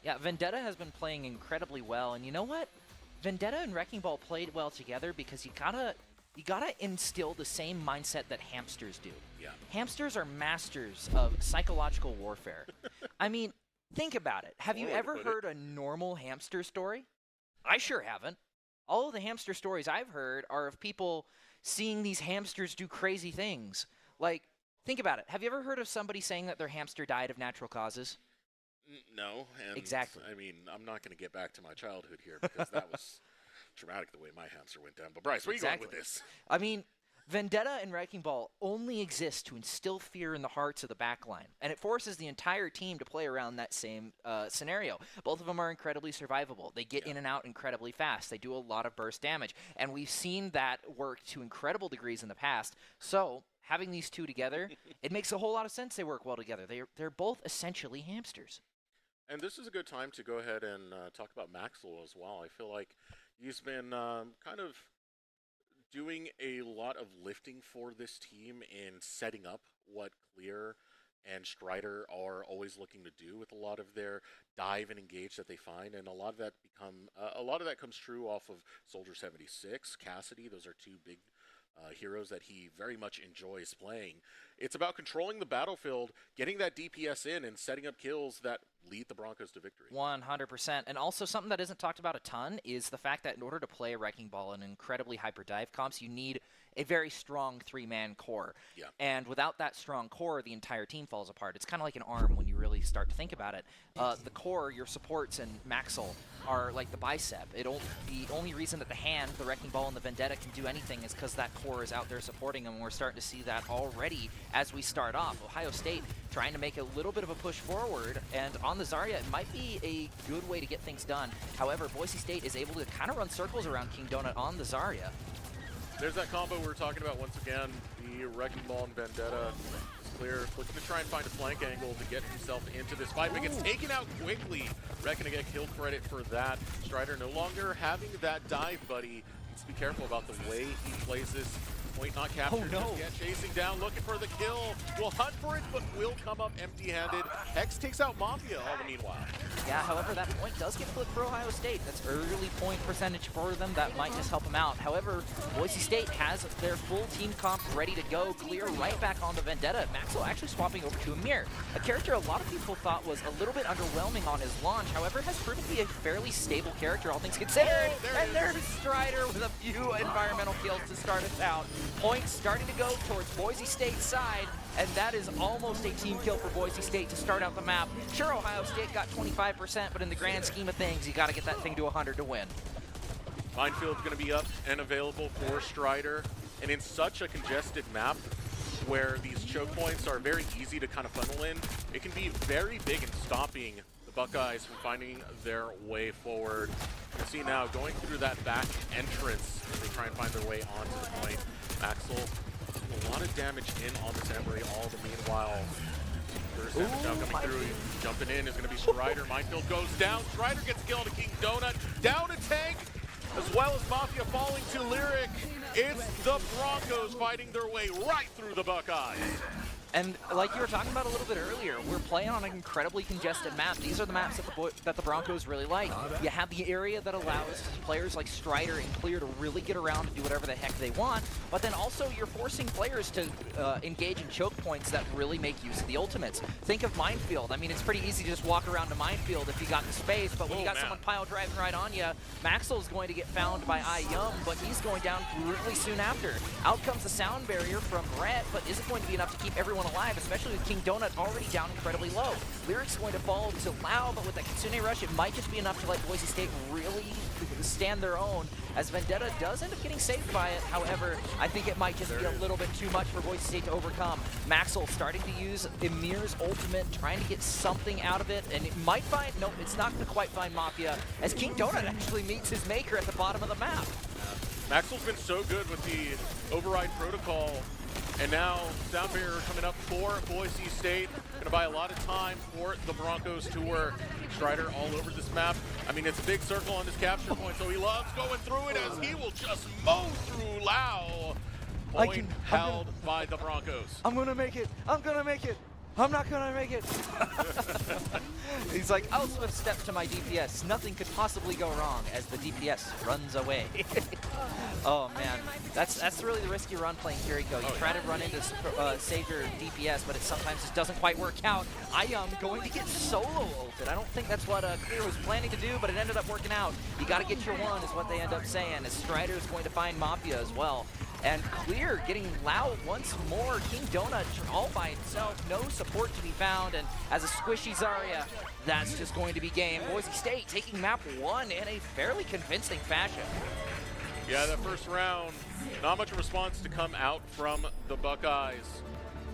Yeah, Vendetta has been playing incredibly well, and you know what? Vendetta and Wrecking Ball played well together because you gotta instill the same mindset that hamsters do. Yeah. Hamsters are masters of psychological warfare. I mean, think about it. Have you ever heard a normal hamster story? I sure haven't. All of the hamster stories I've heard are of people seeing these hamsters do crazy things. Like, think about it. Have you ever heard of somebody saying that their hamster died of natural causes? No. And exactly. I mean, I'm not going to get back to my childhood here because that was traumatic the way my hamster went down. But Bryce, where are you going with this? I mean, Vendetta and Wrecking Ball only exist to instill fear in the hearts of the backline, and it forces the entire team to play around that same scenario. Both of them are incredibly survivable. They get in and out incredibly fast. They do a lot of burst damage, and we've seen that work to incredible degrees in the past. So having these two together, it makes a whole lot of sense they work well together. They're both essentially hamsters. And this is a good time to go ahead and talk about Maxwell as well. I feel like he's been kind of doing a lot of lifting for this team in setting up what Clear and Strider are always looking to do with a lot of their dive and engage that they find, and a lot of that comes true off of Soldier 76, Cassidy. Those are two big heroes that he very much enjoys playing. It's about controlling the battlefield, getting that DPS in, and setting up kills that lead the Broncos to victory. 100%. And also something that isn't talked about a ton is the fact that in order to play a Wrecking Ball in incredibly hyper dive comps, you need a very strong three-man core. Yeah. And without that strong core, the entire team falls apart. It's kind of like an arm when you really start to think about it. The core, your supports, and Maxwell are like the bicep. The only reason that the hand, the Wrecking Ball, and the Vendetta can do anything is because that core is out there supporting them. And we're starting to see that already as we start off. Ohio State trying to make a little bit of a push forward, and on the Zarya, it might be a good way to get things done. However, Boise State is able to kind of run circles around King Donut on the Zarya. There's that combo we were talking about once again, the Wrecking Ball and Vendetta. Clear, looking to try and find a flank angle to get himself into this fight, but gets taken out quickly. Wreck gonna get kill credit for that. Strider no longer having that dive, buddy. Needs to be careful about the way he plays this. Point not captured, just yet, chasing down, looking for the kill. Will hunt for it, but will come up empty-handed. Hex takes out Mafia all the meanwhile. Yeah, however, that point does get flipped for Ohio State. That's early point percentage for them. That might just help them out. However, Boise State has their full team comp ready to go. Clear right back on the Vendetta. Maxwell actually swapping over to Amir, a character a lot of people thought was a little bit underwhelming on his launch. However, has proven to be a fairly stable character, all things considered. There's Strider with a few environmental kills to start us out. Points starting to go towards Boise State's side, and that is almost a team kill for Boise State to start out the map. Sure, Ohio State got 25%, but in the grand scheme of things, you got to get that thing to 100 to win. Minefield's going to be up and available for Strider, and in such a congested map where these choke points are very easy to kind of funnel in, it can be very big in stopping the Buckeyes from finding their way forward. You can see now going through that back entrance as they try and find their way onto the point. Maxwell, a lot of damage in on this Emery all the meanwhile. There's damage now coming through. Jumping in is going to be Strider. Minefield goes down. Strider gets killed to King Donut. Down a tank, as well as Mafia falling to Lyric. It's the Broncos fighting their way right through the Buckeyes. And like you were talking about a little bit earlier, we're playing on an incredibly congested map. These are the maps that the Broncos really like. You have the area that allows players like Strider and Clear to really get around and do whatever the heck they want, but then also you're forcing players to engage in choke points that really make use of the ultimates. Think of Minefield. I mean, it's pretty easy to just walk around to Minefield if you got the space, but when you got someone pile driving right on you, Maxwell's going to get found by IYum, but he's going down really soon after. Out comes the sound barrier from Rhett, but is it going to be enough to keep everyone alive, especially with King Donut already down incredibly low? Lyric's going to fall to Lau, but with that Kitsune Rush, it might just be enough to let Boise State really stand their own, as Vendetta does end up getting saved by it. However, I think it might just be a little bit too much for Boise State to overcome. Maxwell starting to use Emir's ultimate, trying to get something out of it, and it might find, nope, it's not going to quite find Mafia, as King Donut actually meets his maker at the bottom of the map. Maxwell's been so good with the override protocol, and now sound barrier coming up for Boise State. Going to buy a lot of time for the Broncos to work. Strider all over this map. I mean, it's a big circle on this capture point, so he loves going through it as he will just mow through Lau. Point held by the Broncos. I'm going to make it. I'm going to make it. I'm not gonna make it. He's like, I'll swift step to my DPS. Nothing could possibly go wrong as the DPS runs away. Oh man, that's really the risky run playing Kiriko. You try to run into save your DPS, but it sometimes just doesn't quite work out. I am going to get solo ulted. I don't think that's what Clear was planning to do, but it ended up working out. You got to get your one is what they end up saying, as Strider is going to find Mafia as well. And Clear getting loud once more. King Donut all by himself, no support to be found, and as a squishy Zarya, that's just going to be game. Boise State taking map 1 in a fairly convincing fashion. Yeah, that first round, not much response to come out from the Buckeyes.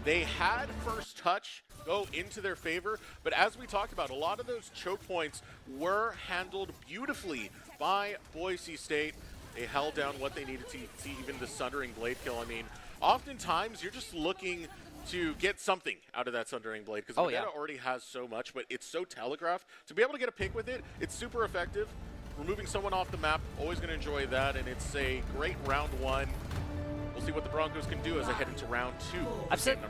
They had first touch go into their favor, but as we talked about, a lot of those choke points were handled beautifully by Boise State. They held down what they needed to see, even the Sundering Blade kill. I mean, oftentimes you're just looking to get something out of that Sundering Blade, because Vendetta already has so much, but it's so telegraphed. To be able to get a pick with it, it's super effective. Removing someone off the map, always going to enjoy that, and it's a great round 1. We'll see what the Broncos can do as they head into round 2. I've said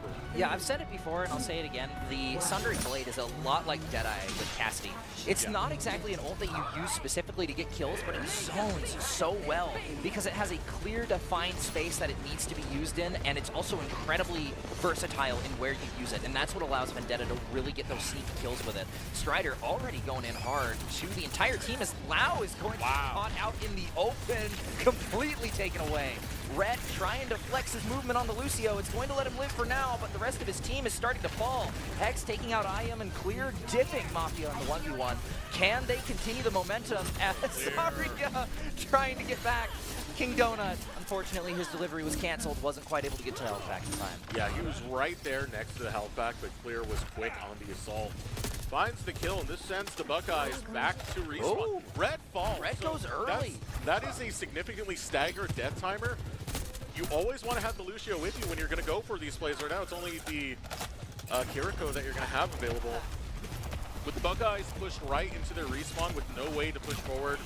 it before, and I'll say it again. The Sundering Blade is a lot like Deadeye with Cassidy. It's not exactly an ult that you use specifically to get kills, but it zones so well because it has a clear, defined space that it needs to be used in, and it's also incredibly versatile in where you use it, and that's what allows Vendetta to really get those sneaky kills with it. Strider already going in hard to the entire team as Lau is going to be caught out in the open, completely taken away. Red trying to flex his movement on the Lucio. It's going to let him live for now, but the rest of his team is starting to fall. Hex taking out IM and Clear dipping Mafia on the 1v1. Can they continue the momentum as Zarya trying to get back? King Donut, unfortunately, his delivery was canceled. Wasn't quite able to get to the health pack in time. Yeah, he was right there next to the health pack, but Clear was quick on the assault. Finds the kill, and this sends the Buckeyes back to respawn. Ooh. Red falls. Red goes early. That is a significantly staggered death timer. You always want to have the Lucio with you when you're going to go for these plays. Right now, it's only the Kiriko that you're going to have available. With the Buckeyes pushed right into their respawn with no way to push forward,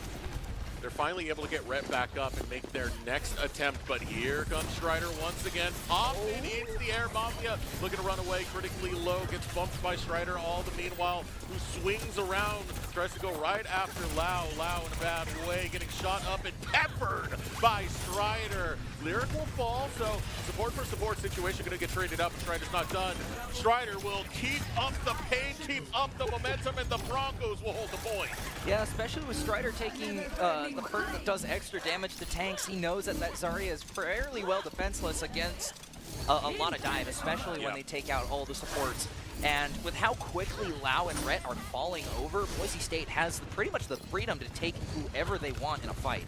they're finally able to get Rhett back up and make their next attempt, but here comes Strider once again, popping into the air. Mafia looking to run away, critically low, gets bumped by Strider, all the meanwhile, who swings around, tries to go right after Lau. Lau in a bad way, getting shot up and peppered by Strider. Lyric will fall, so support for support situation going to get traded up. Strider's not done. Strider will keep up the pace, keep up the momentum, and the Broncos will hold the point. Yeah, especially with Strider taking the perk that does extra damage to tanks. He knows that Zarya is fairly well defenseless against a lot of dive, especially when they take out all the supports. And with how quickly Lau and Rhett are falling over, Boise State has pretty much the freedom to take whoever they want in a fight.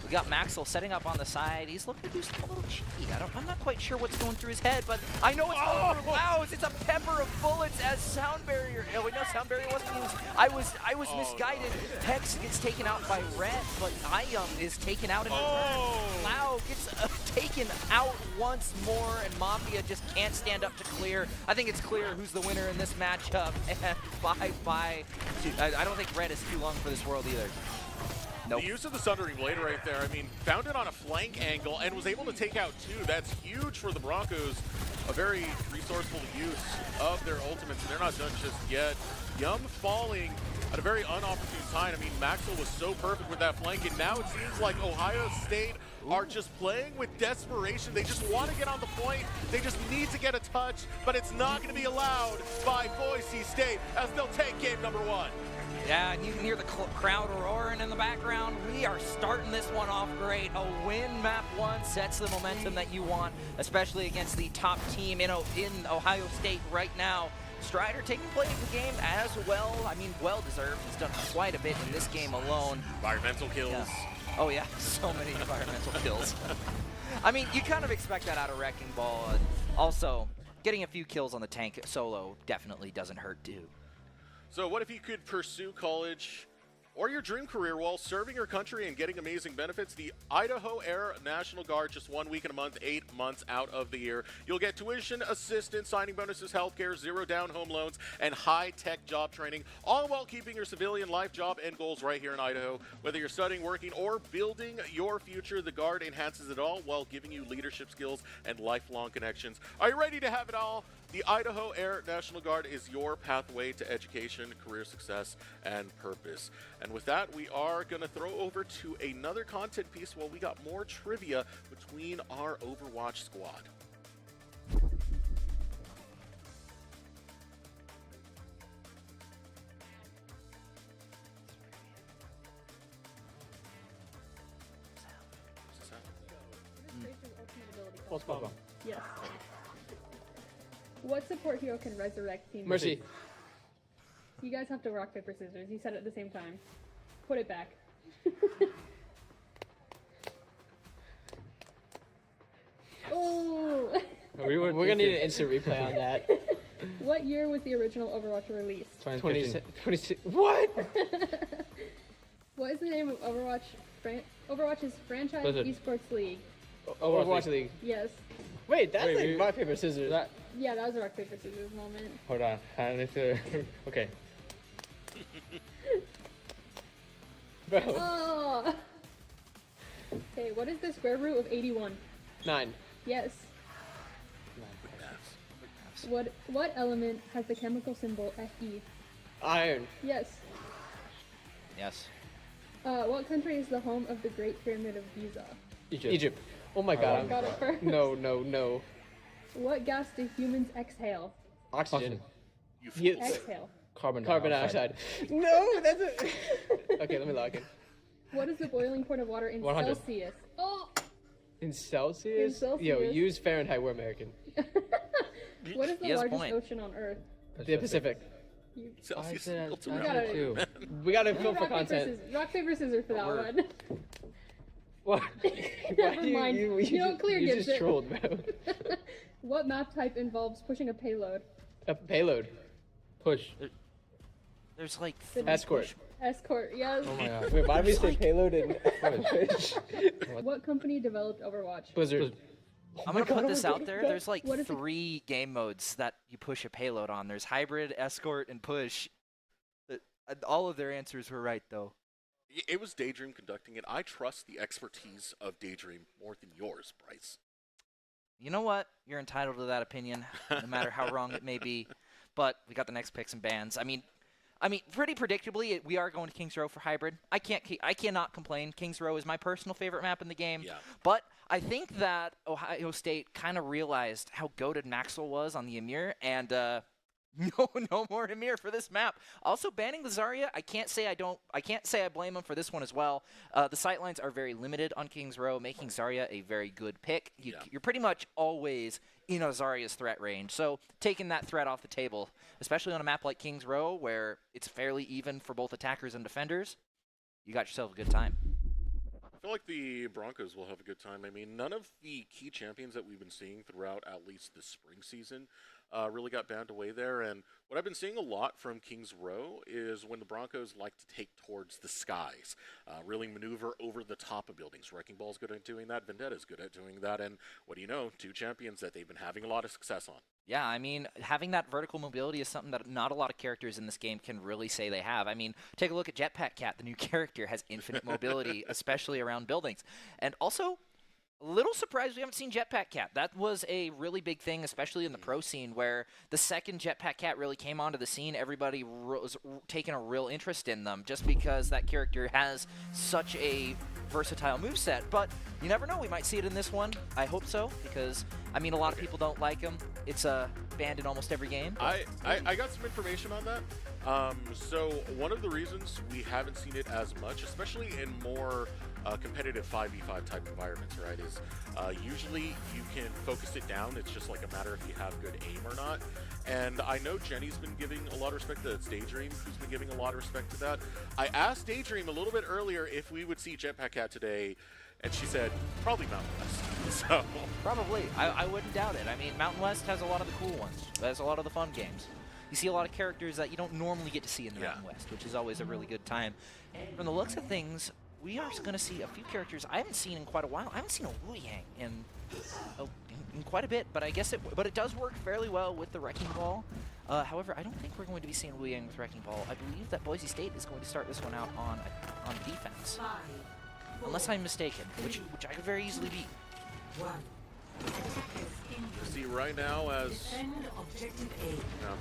We got Maxwell setting up on the side. He's looking to do something a little cheeky. I'm not quite sure what's going through his head, but I know it's going for Lau's. It's a pepper of bullets as Sound Barrier. Oh, wait, no, Sound Barrier wasn't used. I was misguided. Hex gets taken out by Red, but Ayum is taken out in return. Lau gets taken out once more, and Mafia just can't stand up to Clear. I think it's Clear who's the winner in this matchup. And bye-bye. I don't think Red is too long for this world either. Nope. The use of the Sundering Blade right there, I mean, found it on a flank angle and was able to take out 2. That's huge for the Broncos. A very resourceful use of their ultimates, and they're not done just yet. Yum falling at a very unopportune time. I mean, Maxwell was so perfect with that flank, and now it seems like Ohio State are just playing with desperation. They just want to get on the point. They just need to get a touch, but it's not going to be allowed by Boise State as they'll take game number 1. Yeah, and you can hear the crowd roaring in the background. We are starting this one off great. A win map 1 sets the momentum that you want, especially against the top team in Ohio State right now. Strider taking play of the game as well. I mean, well-deserved. He's done quite a bit in this game alone. Environmental kills. Yeah. Oh, yeah, so many environmental kills. I mean, you kind of expect that out of Wrecking Ball. Also, getting a few kills on the tank solo definitely doesn't hurt, too. So what if you could pursue college or your dream career while serving your country and getting amazing benefits, the Idaho Air National Guard, just 1 week in a month, 8 months out of the year. You'll get tuition assistance, signing bonuses, healthcare, zero down home loans, and high-tech job training, all while keeping your civilian life, job, and goals right here in Idaho. Whether you're studying, working, or building your future, the Guard enhances it all while giving you leadership skills and lifelong connections. Are you ready to have it all? The Idaho Air National Guard is your pathway to education, career success, and purpose. And with that, we are going to throw over to another content piece while we got more trivia between our Overwatch squad. Yes. What support hero can resurrect team? Mercy. You guys have to rock, paper, scissors. You said it at the same time. Put it back. Oh! We're gonna need an instant replay on that. What year was the original Overwatch released? 26. What? What is the name of Overwatch's franchise Blizzard. esports league? Overwatch League. Yes. Wait, that's like rock, paper, scissors. Yeah, that was a rock, paper, scissors moment. Hold on. I need to. Okay. Bro. Oh. Okay, what is the square root of 81? 9. Yes. What element has the chemical symbol Fe? Iron. Yes. Yes. What country is the home of the Great Pyramid of Giza? Egypt. Oh my god. I got it first. No. What gas do humans exhale? Oxygen. Exhale. Carbon dioxide. No, that's it. Okay, let me log in. What is the boiling point of water in 100. Celsius? Oh! In Celsius? In Celsius. Yo, use Fahrenheit, we're American. What is the largest ocean on Earth? The Pacific. Celsius. We gotta film for content. Rock, paper, scissors for that one. What? Never mind. You don't clear You gives just it. trolled, bro. What map type involves pushing a payload? A payload. Push. There's like Escort. Escort, yes. Oh my god. Wait, why did we say payload and push? What company developed Overwatch? Blizzard. I'm gonna put this out there. What- There's like what is it- 3 game modes that you push a payload on. There's hybrid, escort, and push. All of their answers were right though. It was Daydream conducting it. I trust the expertise of Daydream more than yours, Bryce. You know what? You're entitled to that opinion, no matter how wrong it may be. But we got the next picks and bans. I mean, pretty predictably, we are going to Kings Row for hybrid. I cannot complain. Kings Row is my personal favorite map in the game. Yeah. But I think that Ohio State kind of realized how goated Maxwell was on the Emir, and no more Emir for this map. Also banning the Zarya, I can't say I blame him for this one as well. The sightlines are very limited on Kings Row, making Zarya a very good pick. You're pretty much always in a Zarya's threat range, so taking that threat off the table, especially on a map like Kings Row where it's fairly even for both attackers and defenders, you got yourself a good time. I feel like the Broncos will have a good time. I mean, none of the key champions that we've been seeing throughout at least the spring season really got banned away there. And what I've been seeing a lot from Kings Row is when the Broncos like to take towards the skies, really maneuver over the top of buildings. Wrecking Ball's good at doing that. Vendetta's good at doing that. And what do you know? 2 champions that they've been having a lot of success on. Yeah, I mean, having that vertical mobility is something that not a lot of characters in this game can really say they have. I mean, take a look at Jetpack Cat. The new character has infinite mobility, especially around buildings. And also, a little surprised we haven't seen Jetpack Cat. That was a really big thing, especially in the pro scene, where the second Jetpack Cat really came onto the scene, everybody was taking a real interest in them, just because that character has such a versatile moveset. But you never know, we might see it in this one. I hope so, because, I mean, a lot of people don't like him. It's banned in almost every game. I got some information on that. So one of the reasons we haven't seen it as much, especially in more competitive 5v5 type environments, right, is usually you can focus it down. It's just like a matter if you have good aim or not. And I know Jenny's been giving a lot of respect to that. It's Daydream who's been giving a lot of respect to that. I asked Daydream a little bit earlier if we would see Jetpack Cat today, and she said probably Mountain West. So probably. I wouldn't doubt it. I mean, Mountain West has a lot of the cool ones. It has a lot of the fun games. You see a lot of characters that you don't normally get to see in the Mountain West, which is always a really good time. And from the looks of things, we are going to see a few characters I haven't seen in quite a while. I haven't seen a Wu Yang in quite a bit, but I guess it does work fairly well with the Wrecking Ball. However, I don't think we're going to be seeing Wu Yang with Wrecking Ball. I believe that Boise State is going to start this one out on defense. Unless I'm mistaken, which I could very easily be. You see right now as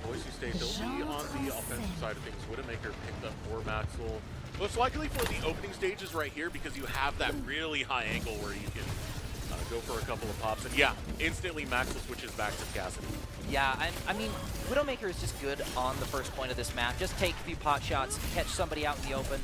Boise State, they'll be on the offensive side of things. Widowmaker picked up for Maxwell. Most likely for the opening stages right here because you have that really high angle where you can go for a couple of pops. And yeah, instantly Maxwell switches back to Cassidy. Yeah, I mean, Widowmaker is just good on the first point of this map. Just take a few pot shots, catch somebody out in the open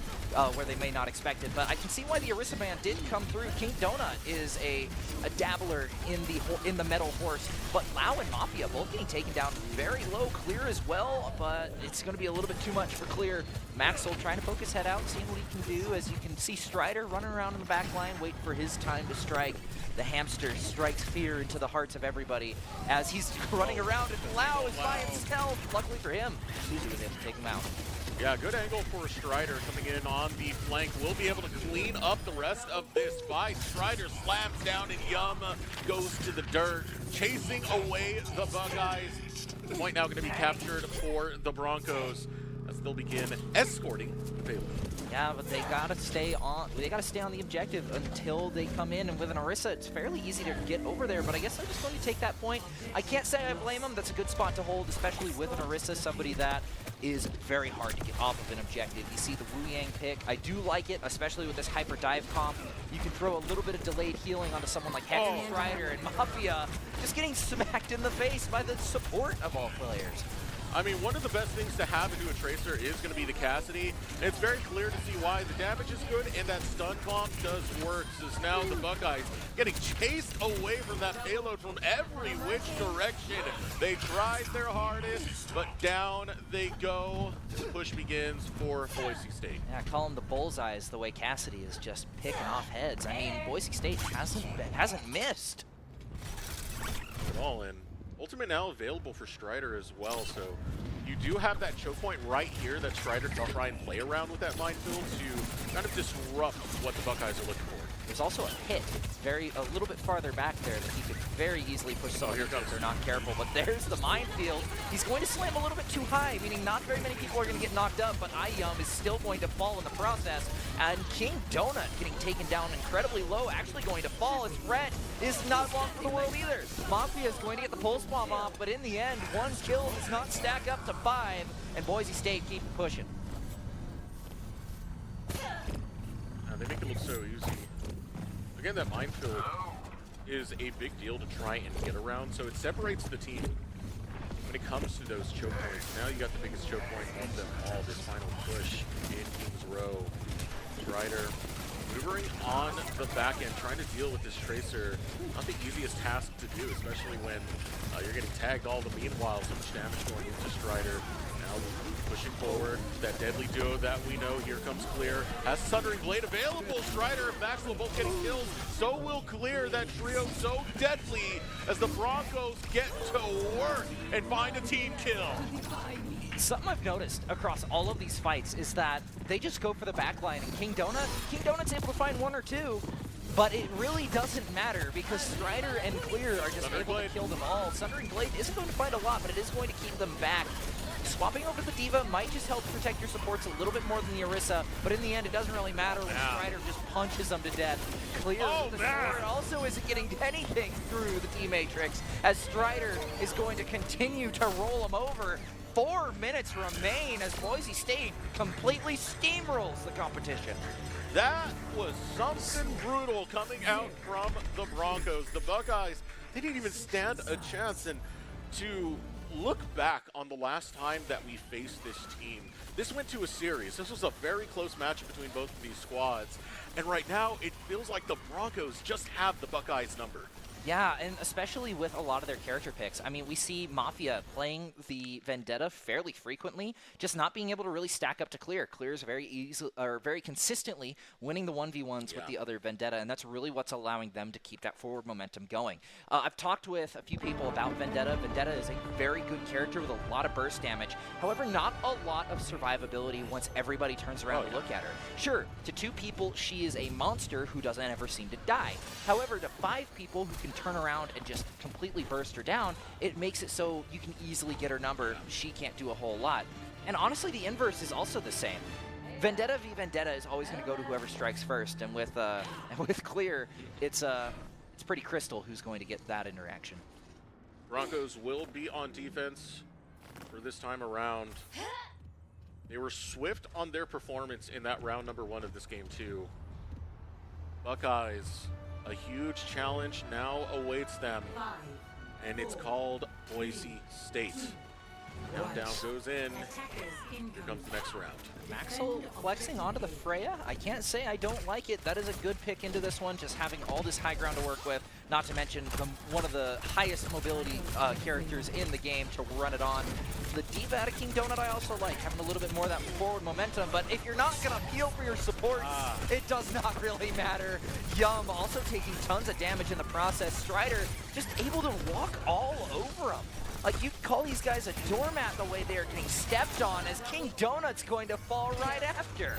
where they may not expect it. But I can see why the Orisa ban did come through. King Donut is a dabbler in the metal horse, but Lau and Mafia both getting taken down very low. Clear as well, but it's going to be a little bit too much for Clear. Maxwell trying to poke his head out, seeing what he can do. As you can see, Strider running around in the back line, waiting for his time to strike. The hamster strikes fear into the hearts of everybody as he's running around, and Lau is by himself. Luckily for him, Suzy was able to take him out. Yeah, good angle for Strider coming in on the flank. We'll be able to clean up the rest of this fight. Strider slams down and Yum goes to the dirt, chasing away the Buckeyes. The point now going to be captured for the Broncos as they'll begin escorting the payload. Yeah, but they gotta stay on. They gotta stay on the objective until they come in. And with an Orisa, it's fairly easy to get over there. But I guess I'm just going to take that point. I can't say I blame them. That's a good spot to hold, especially with an Orisa, somebody that is very hard to get off of an objective. You see the Wu Yang pick. I do like it, especially with this hyper dive comp. You can throw a little bit of delayed healing onto someone like Hector Strider and Mafia, just getting smacked in the face by the support of all players. I mean, one of the best things to have into a Tracer is going to be the Cassidy. And it's very clear to see why. The damage is good, and that stun comp does work. As now the Buckeyes getting chased away from that payload from every which direction. They tried their hardest, but down they go. The push begins for Boise State. Yeah, call them the bullseyes the way Cassidy is just picking off heads. I mean, Boise State hasn't missed at all. And Ultimate now available for Strider as well, so you do have that choke point right here that Strider can try and play around with that minefield to kind of disrupt what the Buckeyes are looking for. There's also a hit a little bit farther back there that he could very easily push someone if they're not careful. But there's the minefield. He's going to slam a little bit too high, meaning not very many people are going to get knocked up, but Ayum is still going to fall in the process. And King Donut getting taken down incredibly low, actually going to fall. His threat is not long for the world either. Mafia is going to get the pulse bomb off, but in the end, one kill does not stack up to 5, and Boise State keep pushing. They make it look so easy. Again, that minefield is a big deal to try and get around, so it separates the team when it comes to those choke points. Now you got the biggest choke point of them all, this final push in King's Row. Strider maneuvering on the back end, trying to deal with this Tracer. Not the easiest task to do, especially when you're getting tagged all the meanwhile. So much damage going into Strider. Now pushing forward, that deadly duo that we know. Here comes Clear. Has Sundering Blade available. Strider and Maxwell both getting kills. So will Clear. That trio so deadly as the Broncos get to work and find a team kill. Something I've noticed across all of these fights is that they just go for the backline, and King Donut's able to find one or two, but it really doesn't matter because Strider and Clear are just able to kill them all. Sundering Blade isn't going to find a lot, but it is going to keep them back. Swapping over to the D.Va might just help protect your supports a little bit more than the Orisa, but in the end, it doesn't really matter when Strider just punches them to death. Clear with the sword also isn't getting anything through the D-Matrix, as Strider is going to continue to roll them over. 4 minutes remain as Boise State completely steamrolls the competition. That was something brutal coming out from the Broncos. The Buckeyes, they didn't even stand a chance. And to look back on the last time that we faced this team, this went to a series. This was a very close matchup between both of these squads. And right now, it feels like the Broncos just have the Buckeyes number. Yeah, and especially with a lot of their character picks. I mean, we see Mafia playing the Vendetta fairly frequently, just not being able to really stack up to Clear. Clear is very consistently winning the 1v1s with the other Vendetta, and that's really what's allowing them to keep that forward momentum going. I've talked with a few people about Vendetta. Vendetta is a very good character with a lot of burst damage. However, not a lot of survivability once everybody turns around to look at her. Sure, to 2 people, she is a monster who doesn't ever seem to die. However, to 5 people who can turn around and just completely burst her down, it makes it so you can easily get her number. She can't do a whole lot. And honestly, the inverse is also the same. Vendetta v Vendetta is always going to go to whoever strikes first, and with Clear, it's pretty crystal who's going to get that interaction. Broncos will be on defense for this time around. They were swift on their performance in that round number 1 of this game too. Buckeyes, a huge challenge now awaits them, and it's called Boise State. Countdown goes in. Here comes the next round. Maxwell flexing onto the Freya. I can't say I don't like it. That is a good pick into this one, just having all this high ground to work with. Not to mention one of the highest mobility characters in the game to run it on. The D.Va out of King Donut I also like, having a little bit more of that forward momentum, but if you're not going to peel for your supports, it does not really matter. Yum also taking tons of damage in the process. Strider just able to walk all over him. Like, you call these guys a doormat the way they're getting stepped on, as King Donut's going to fall right after.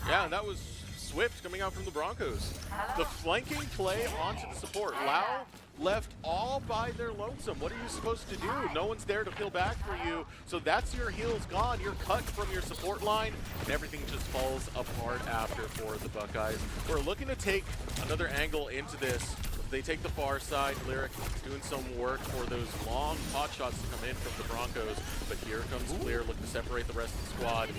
Yeah, and that was swift coming out from the Broncos. The flanking play onto the support. Lau left all by their lonesome. What are you supposed to do? No one's there to peel back for you. So that's your heals gone. You're cut from your support line, and everything just falls apart after for the Buckeyes. We're looking to take another angle into this. They take the far side. Lyric doing some work for those long pot shots to come in from the Broncos. But here comes Clear looking to separate the rest of the squad.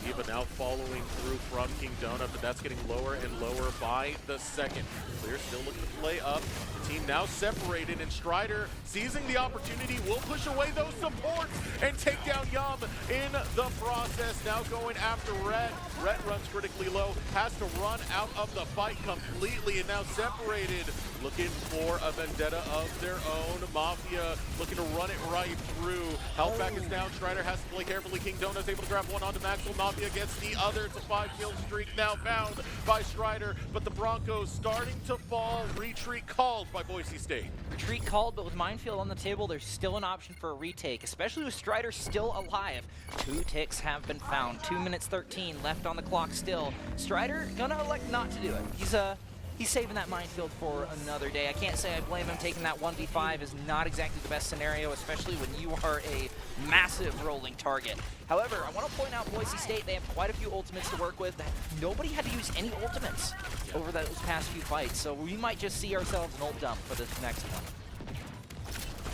D.Va now following through from King Donut, but that's getting lower and lower by the second. Clear still looking to play up. The team now separated, and Strider, seizing the opportunity, will push away those supports and take down Yum in the process. Now going after Red. Red runs critically low, has to run out of the fight completely, and now separated. Looking for a vendetta of their own. Mafia looking to run it right through. Health back is down. Strider has to play carefully. King Donut's able to grab one onto Maxwell. Mafia gets the other. It's a 5-kill streak now found by Strider, but the Broncos starting to fall. Retreat called by Boise State. Retreat called, but with Minefield on the table, there's still an option for a retake, especially with Strider still alive. 2 ticks have been found. 2 minutes 13 left on the clock still. Strider gonna elect not to do it. He's saving that Minefield for another day. I can't say I blame him. Taking that 1v5 is not exactly the best scenario, especially when you are a massive rolling target. However, I want to point out Boise State, they have quite a few ultimates to work with. Nobody had to use any ultimates over those past few fights, so we might just see ourselves an ult dump for this next one.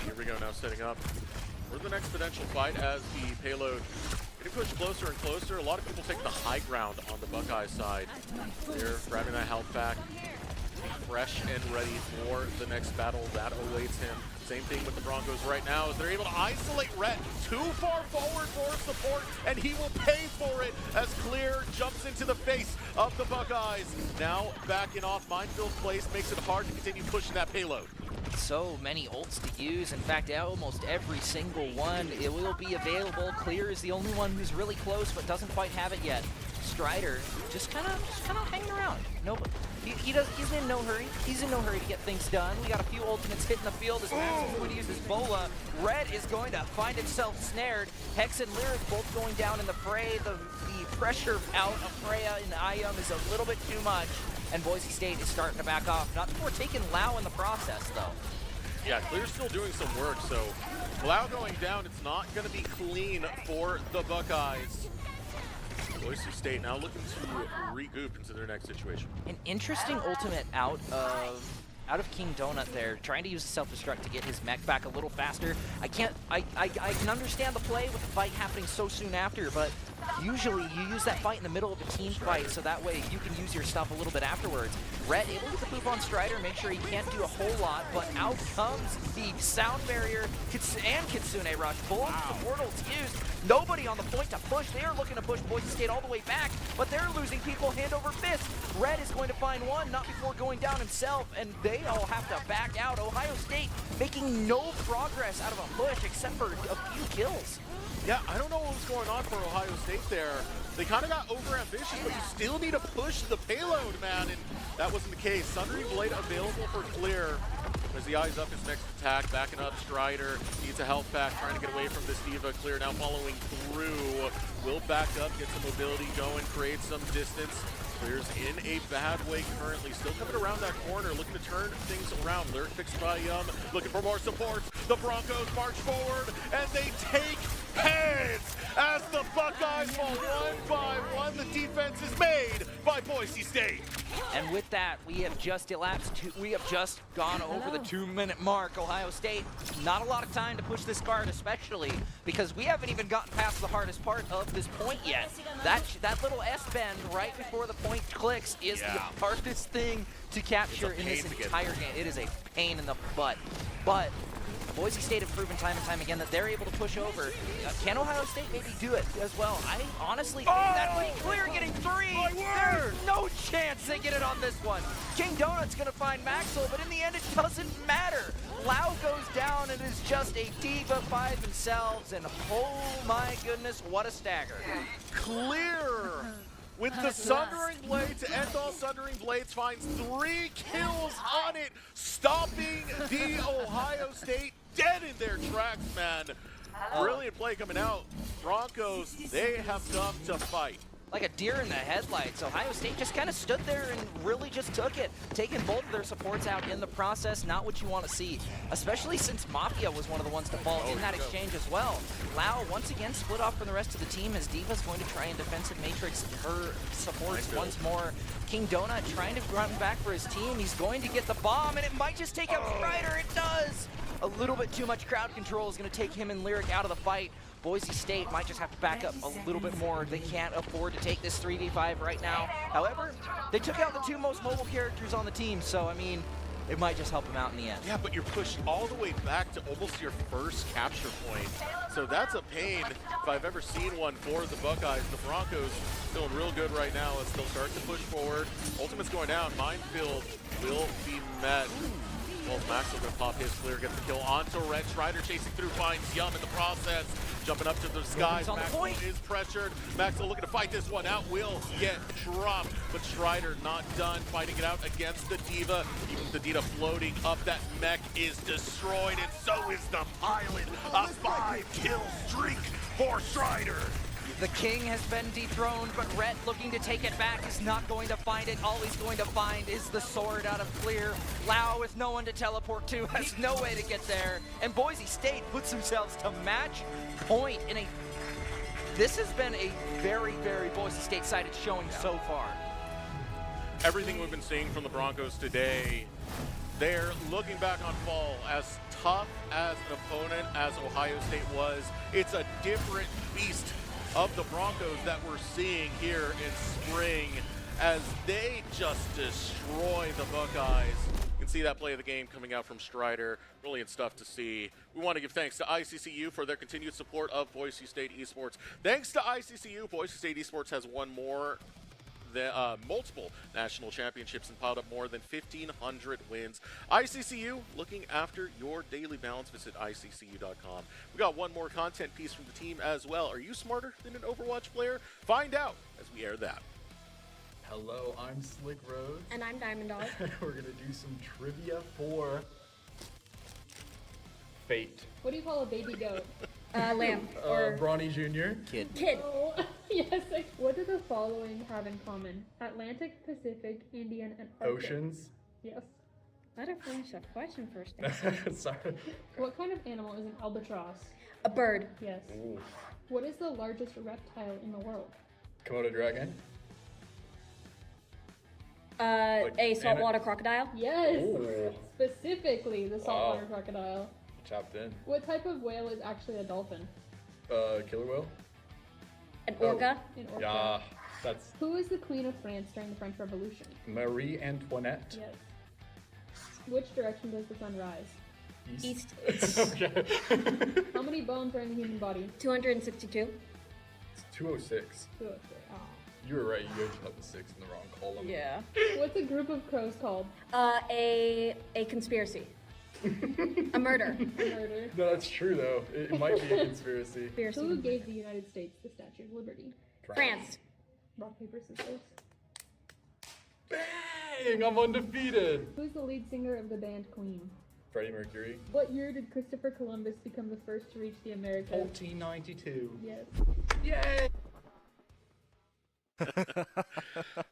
Here we go now, setting up for the next potential fight as the payload getting pushed closer and closer. A lot of people take the high ground on the Buckeye side. They're grabbing that health back, fresh and ready for the next battle that awaits him. Same thing with the Broncos right now, as they're able to isolate Rhett too far forward for support, and he will pay for it as Clear jumps into the face of the Buckeyes. Now backing off Minefield place makes it hard to continue pushing that payload. So many ults to use. In fact, almost every single one, it will be available. Clear is the only one who's really close but doesn't quite have it yet. Strider just kind of hanging around. He's in no hurry. He's in no hurry to get things done. We got a few ultimates hitting the field as Max is going to use his bola. Red is going to find himself snared. Hex and Lyric both going down in the fray. The pressure out of Freya and Iam is a little bit too much, and Boise State is starting to back off. Not before taking Lau in the process, though. Yeah, Clear's still doing some work, so Lau going down, it's not going to be clean for the Buckeyes. Boise State now looking to regroup into their next situation. An interesting ultimate out of King Donut there, trying to use a self-destruct to get his mech back a little faster. I can understand the play with the fight happening so soon after, but usually you use that fight in the middle of a team fight, so that way you can use your stuff a little bit afterwards. Red able to get the poop on Strider, make sure he can't do a whole lot, but out comes the sound barrier and Kitsune Rush. Both the portals used. Nobody on the point to push. They are looking to push Boise State all the way back, but they're losing people hand over fist. Red is going to find one, not before going down himself, and they all have to back out. Ohio State making no progress out of a push except for a few kills. Yeah, I don't know what was going on for Ohio State there. They kind of got over-ambitious, but you still need to push the payload, man, and that wasn't the case. Sundering Blade available for clear as he eyes up his next attack, backing up Strider, needs a health pack, trying to get away from this D.Va. Clear now following through, will back up, get some mobility going, create some distance. Clear's in a bad way currently, still coming around that corner, looking to turn things around. Lyric fixed by looking for more support. The Broncos march forward, and they take heads as the Buckeyes fall one by one. The defense is made by Boise State. And with that, we have just gone over the 2-minute mark. Ohio State, not a lot of time to push this card, especially because we haven't even gotten past the hardest part of this point yet. That little S-bend right before the point clicks is the hardest thing to capture in this entire game. It is a pain in the butt. But Boise State have proven time and time again that they're able to push over. Can Ohio State maybe do it as well? I honestly think that would be clear getting 3. There's no chance they get it on this one. King Donut's going to find Maxwell, but in the end it doesn't matter. Lau goes down and is just a D.Va by themselves, and oh my goodness, what a stagger. Clear with the Sundering Blade to end all Sundering Blades, finds 3 kills on it, stopping the Ohio State dead in their tracks, man. Brilliant play coming out. Broncos, they have come to fight. Like a deer in the headlights. Ohio State just kind of stood there and really just took it, taking both of their supports out in the process. Not what you want to see, especially since Mafia was one of the ones to fall in that exchange as well. Lau once again split off from the rest of the team as D.Va's going to try and defensive matrix her supports once more. King Donut trying to run back for his team. He's going to get the bomb, and it might just take out Strider. It does! A little bit too much crowd control is going to take him and Lyric out of the fight. Boise State might just have to back up a little bit more. They can't afford to take this 3v5 right now. However, they took out the 2 most mobile characters on the team, so I mean, it might just help them out in the end. Yeah, but you're pushed all the way back to almost your first capture point. So that's a pain if I've ever seen one for the Buckeyes. The Broncos feeling real good right now as they'll start to push forward. Ultimate's going down. Minefield will be met. Well, Max will pop his clear, gets the kill onto Red. Strider chasing through, finds Yum in the process. Jumping up to the skies, Maxwell is pressured. Maxwell looking to fight this one out, will get dropped, but Strider not done fighting it out against the D.Va. Even the D.Va floating up, that mech is destroyed, and so is the pilot. A 5-kill streak for Strider. The king has been dethroned, but Rhett looking to take it back is not going to find it. All he's going to find is the sword out of clear. Lau with no one to teleport to has no way to get there. And Boise State puts themselves to match point in a... This has been a very, very Boise State-sided showing so far. Everything we've been seeing from the Broncos today, they're looking back on fall as tough as an opponent as Ohio State was. It's a different beast of the Broncos that we're seeing here in spring as they just destroy the Buckeyes. You can see that play of the game coming out from Strider. Brilliant stuff to see. We want to give thanks to ICCU for their continued support of Boise State Esports. Thanks to ICCU, Boise State Esports has won more than multiple national championships and piled up more than 1,500 wins. ICCU, looking after your daily balance. Visit ICCU.com. We got one more content piece from the team as well. Are you smarter than an Overwatch player? Find out as we air that. Hello, I'm Slick Rose. And I'm Diamond Dog. We're going to do some trivia for Fate. What do you call a baby goat? Lamb. Or Brawny Jr. Kid. Oh, yes. What do the following have in common? Atlantic, Pacific, Indian, and Arctic. Oceans. Yes. Let her finish a question first. Sorry. What kind of animal is an albatross? A bird. Yes. Ooh. What is the largest reptile in the world? Komodo dragon. A saltwater crocodile. Yes. Ooh. Specifically, the saltwater crocodile. Chopped in. What type of whale is actually a dolphin? Killer whale. An orca. An orca. Yeah, that's Who is the Queen of France during the French Revolution? Marie Antoinette. Yes. Which direction does the sun rise? East. Okay. How many bones are in the human body? 262. It's 206. 206. Oh. You were right. You actually had the 6 in the wrong column. Yeah. What's a group of crows called? A conspiracy. A murder. A murder. No, that's true though. It might be a conspiracy. Who gave the United States the Statue of Liberty? France. Rock, paper, scissors. Bang! I'm undefeated. Who's the lead singer of the band Queen? Freddie Mercury. What year did Christopher Columbus become the first to reach the Americas? 1492. Yes. Yay!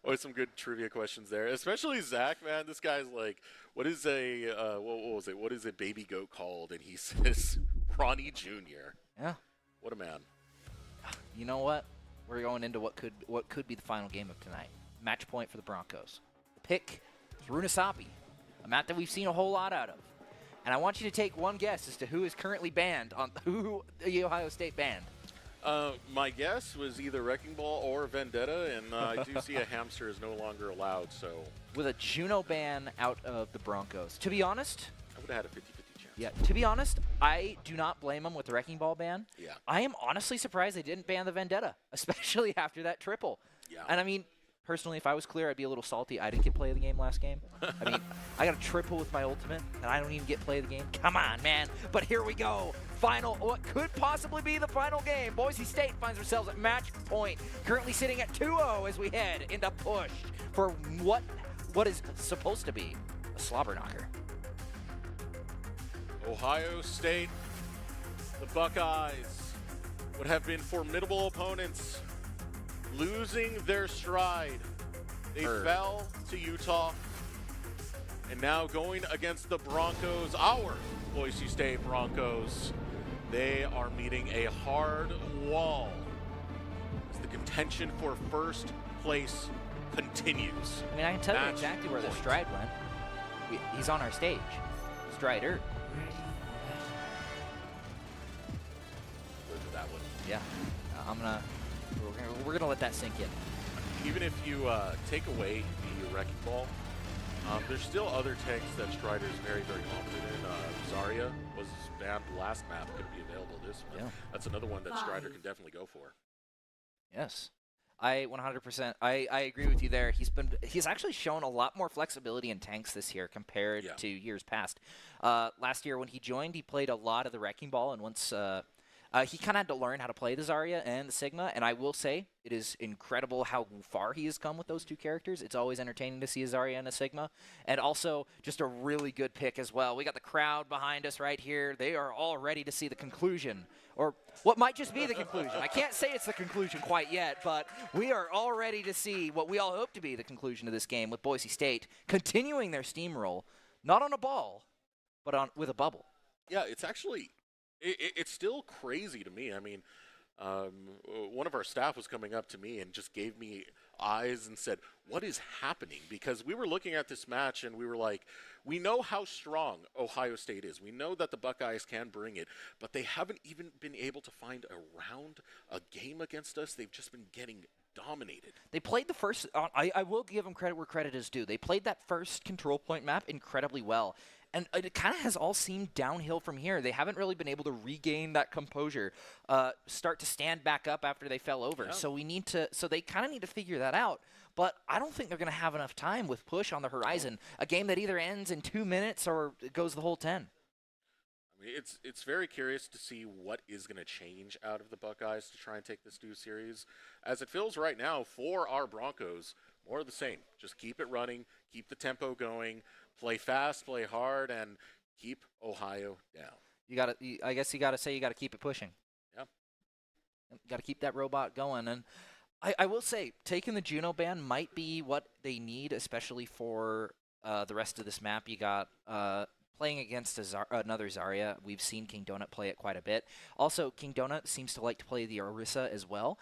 Always some good trivia questions there, especially Zach. Man, this guy's like, "What is a what was it? What is a baby goat called?" And he says, "Ronnie Jr." Yeah. What a man. You know what? We're going into what could be the final game of tonight. Match point for the Broncos. The pick is Runasapi, a map that we've seen a whole lot out of. And I want you to take one guess as to who is currently banned on who the Ohio State banned. My guess was either Wrecking Ball or Vendetta, and I do see a hamster is no longer allowed, so... With a Juno ban out of the Broncos. To be honest... I would have had a 50-50 chance. Yeah, to be honest, I do not blame them with the Wrecking Ball ban. Yeah. I am honestly surprised they didn't ban the Vendetta, especially after that triple. Yeah. And I mean, personally, if I was clear, I'd be a little salty. I didn't get play of the game last game. I mean, I got a triple with my ultimate, and I don't even get play of the game. Come on, man. But here we go. Final, what could possibly be the final game. Boise State finds themselves at match point, currently sitting at 2-0 as we head into push for what is supposed to be a slobber knocker. Ohio State, the Buckeyes, would have been formidable opponents, losing their stride. They fell to Utah, and now going against the Broncos, our Boise State Broncos, they are meeting a hard wall as the contention for first place continues. I mean, I can tell you exactly where the stride went. He's on our stage. Strider. Look at that one. Yeah. We're gonna let that sink in. Even if you take away the Wrecking Ball, there's still other tanks that Strider is very, very confident in. Zarya was banned last map, could be available this one. Yeah. That's another one that Strider can definitely go for. Yes. I 100%. I agree with you there. He's actually shown a lot more flexibility in tanks this year compared to years past. Last year when he joined, he played a lot of the Wrecking Ball, and once he kind of had to learn how to play the Zarya and the Sigma, and I will say it is incredible how far he has come with those two characters. It's always entertaining to see a Zarya and a Sigma, and also just a really good pick as well. We got the crowd behind us right here. They are all ready to see the conclusion, or what might just be the conclusion. I can't say it's the conclusion quite yet, but we are all ready to see what we all hope to be the conclusion of this game, with Boise State continuing their steamroll, not on a ball, but with a bubble. Yeah, it's actually... It's still crazy to me. I mean, one of our staff was coming up to me and just gave me eyes and said, "What is happening?" Because we were looking at this match and we were like, we know how strong Ohio State is. We know that the Buckeyes can bring it, but they haven't even been able to find a game against us. They've just been getting dominated. They played the first... I will give them credit where credit is due. They played that first control point map incredibly well. And it kind of has all seemed downhill from here. They haven't really been able to regain that composure, start to stand back up after they fell over. Yeah. So they kind of need to figure that out. But I don't think they're going to have enough time with push on the horizon. A game that either ends in 2 minutes or it goes the whole 10. I mean, it's very curious to see what is going to change out of the Buckeyes to try and take this new series. As it feels right now for our Broncos, more of the same. Just keep it running, keep the tempo going. Play fast, play hard, and keep Ohio down. I guess you got to keep it pushing. Yeah. Got to keep that robot going. And I will say, taking the Juno ban might be what they need, especially for the rest of this map. You got playing against another Zarya. We've seen King Donut play it quite a bit. Also, King Donut seems to like to play the Orisa as well.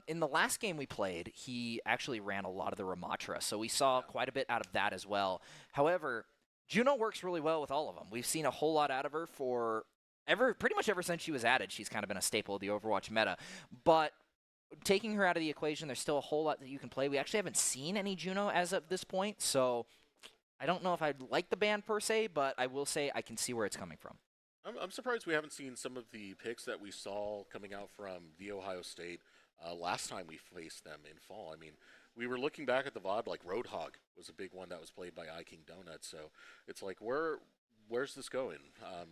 In the last game we played, he actually ran a lot of the Ramatra, so we saw quite a bit out of that as well. However, Juno works really well with all of them. We've seen a whole lot out of her for pretty much ever since she was added. She's kind of been a staple of the Overwatch meta. But taking her out of the equation, there's still a whole lot that you can play. We actually haven't seen any Juno as of this point, so I don't know if I'd like the ban per se, but I will say I can see where it's coming from. I'm surprised we haven't seen some of the picks that we saw coming out from the Ohio State last time we faced them in fall. I mean, we were looking back at the VOD, like Roadhog was a big one that was played by iKing Donut, so it's like, where's this going?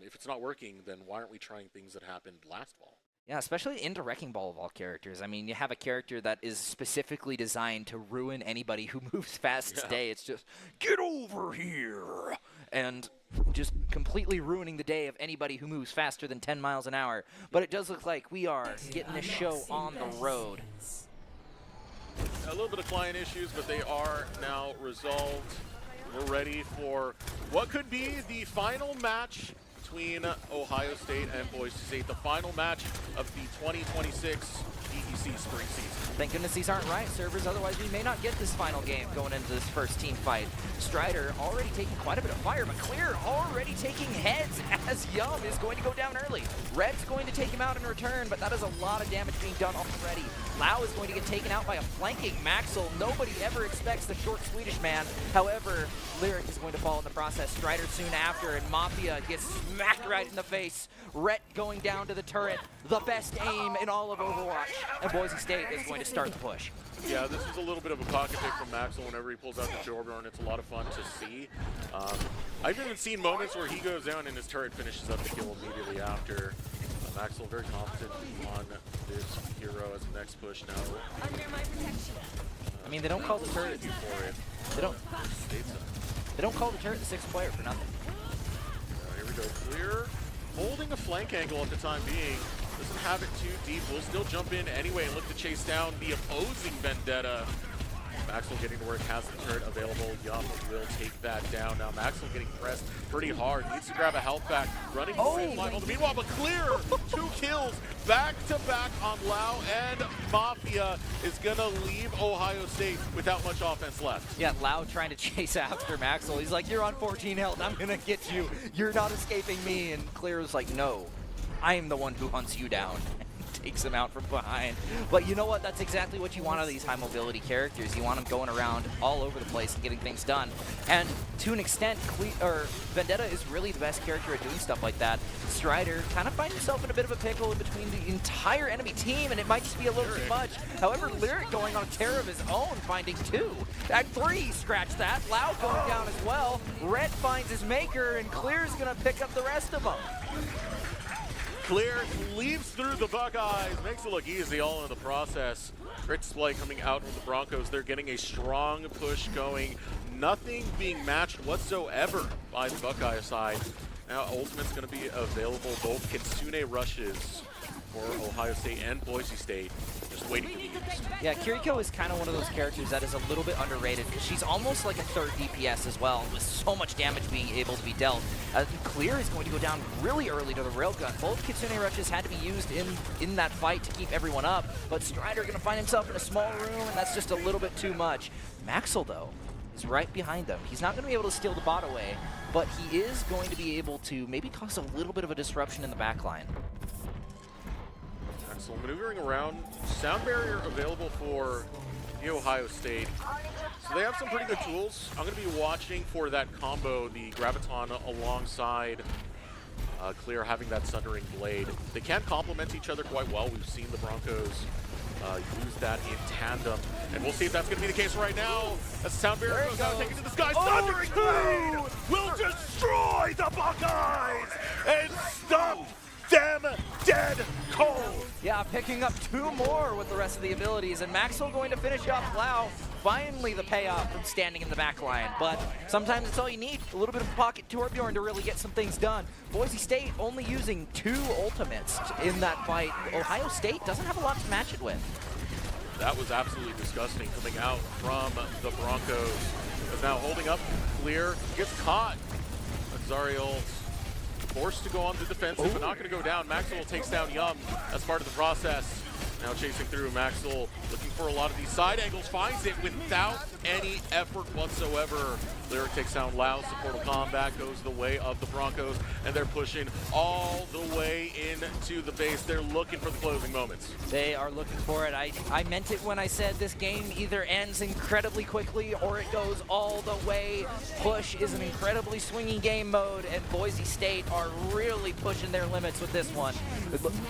If it's not working, then why aren't we trying things that happened last fall? Yeah, especially into Wrecking Ball of all characters. I mean, you have a character that is specifically designed to ruin anybody who moves fast today. It's just, get over here! And just completely ruining the day of anybody who moves faster than 10 miles an hour. But it does look like we are getting this show on the road. A little bit of client issues, but they are now resolved. We're ready for what could be the final match between Ohio State and Boise State, the final match of the 2026 PEC spring season. Thank goodness these aren't Riot servers, otherwise we may not get this final game going into this first team fight. Strider already taking quite a bit of fire, but Clear already taking heads as Yum is going to go down early. Red's going to take him out in return, but that is a lot of damage being done already. Lau is going to get taken out by a flanking Maxwell. Nobody ever expects the short Swedish man. However, Lyric is going to fall in the process. Strider soon after, and Mafia gets smacked right in the face. Rhett going down to the turret. The best aim in all of Overwatch. And Boise State is going to start the push. Yeah, this is a little bit of a pocket pick from Maxwell whenever he pulls out the Torbjorn. It's a lot of fun to see. I've even seen moments where he goes down and his turret finishes up the kill immediately after. Maxwell very confident on this hero as the next push now. Under my protection. I mean, they don't call the turret. They don't call the turret the sixth player for nothing. Here we go. Clear, holding a flank angle at the time being. Doesn't have it too deep. Will still jump in anyway and look to chase down the opposing Vendetta. Maxwell getting to work, has the turret available. Yum will take that down. Now Maxwell getting pressed pretty hard. Needs to grab a health back. Running line. Meanwhile, but Clear, 2 kills back to back on Lau, and Mafia is gonna leave Ohio State without much offense left. Yeah, Lau trying to chase after Maxwell. He's like, you're on 14 health. I'm gonna get you. You're not escaping me. And Clear is like, no, I'm the one who hunts you down. Takes him out from behind. But you know what? That's exactly what you want out of these high mobility characters. You want them going around all over the place and getting things done. And to an extent, Vendetta is really the best character at doing stuff like that. Strider kind of finds himself in a bit of a pickle in between the entire enemy team, and it might just be a little too much. However, Lyric going on a tear of his own, finding 2. At 3, scratch that. Loud going down as well. Red finds his maker, and Clear's going to pick up the rest of them. Clear leaps through the Buckeyes, makes it look easy all in the process. Great display coming out from the Broncos. They're getting a strong push going. Nothing being matched whatsoever by the Buckeye side. Now Ultimate's going to be available. Both Kitsune rushes for Ohio State and Boise State. Just waiting to be used. Yeah, Kiriko is kind of one of those characters that is a little bit underrated. She's almost like a third DPS as well, with so much damage being able to be dealt. Clear is going to go down really early to the railgun. Both Kitsune rushes had to be used in that fight to keep everyone up, but Strider going to find himself in a small room, and that's just a little bit too much. Maxwell, though, is right behind them. He's not going to be able to steal the bot away, but he is going to be able to maybe cause a little bit of a disruption in the backline. So maneuvering around, sound barrier available for the Ohio State. So they have some pretty good tools. I'm going to be watching for that combo, the Graviton alongside Clear having that Sundering Blade. They can complement each other quite well. We've seen the Broncos use that in tandem. And we'll see if that's going to be the case right now. As sound barrier goes out, taken to the sky. Sundering Blade will destroy the Buckeyes and stop them dead cold. Yeah, picking up 2 more with the rest of the abilities, and Maxwell going to finish up Lau. Finally the payoff from standing in the back line, but sometimes it's all you need, a little bit of pocket Torbjorn to really get some things done. Boise State only using 2 ultimates in that fight. Ohio State doesn't have a lot to match it with. That was absolutely disgusting coming out from the Broncos. Is now holding up Clear, gets caught. Zariel forced to go on the defensive, but not going to go down. Maxwell takes down Yum as part of the process. Now chasing through, Maxwell looking for a lot of these side angles, finds it without any effort whatsoever. Lyric takes down Loud. Supportal combat goes the way of the Broncos, and they're pushing all the way into the base. They're looking for the closing moments. They are looking for it. I meant it when I said this game either ends incredibly quickly or it goes all the way. Push is an incredibly swinging game mode, and Boise State are really pushing their limits with this one.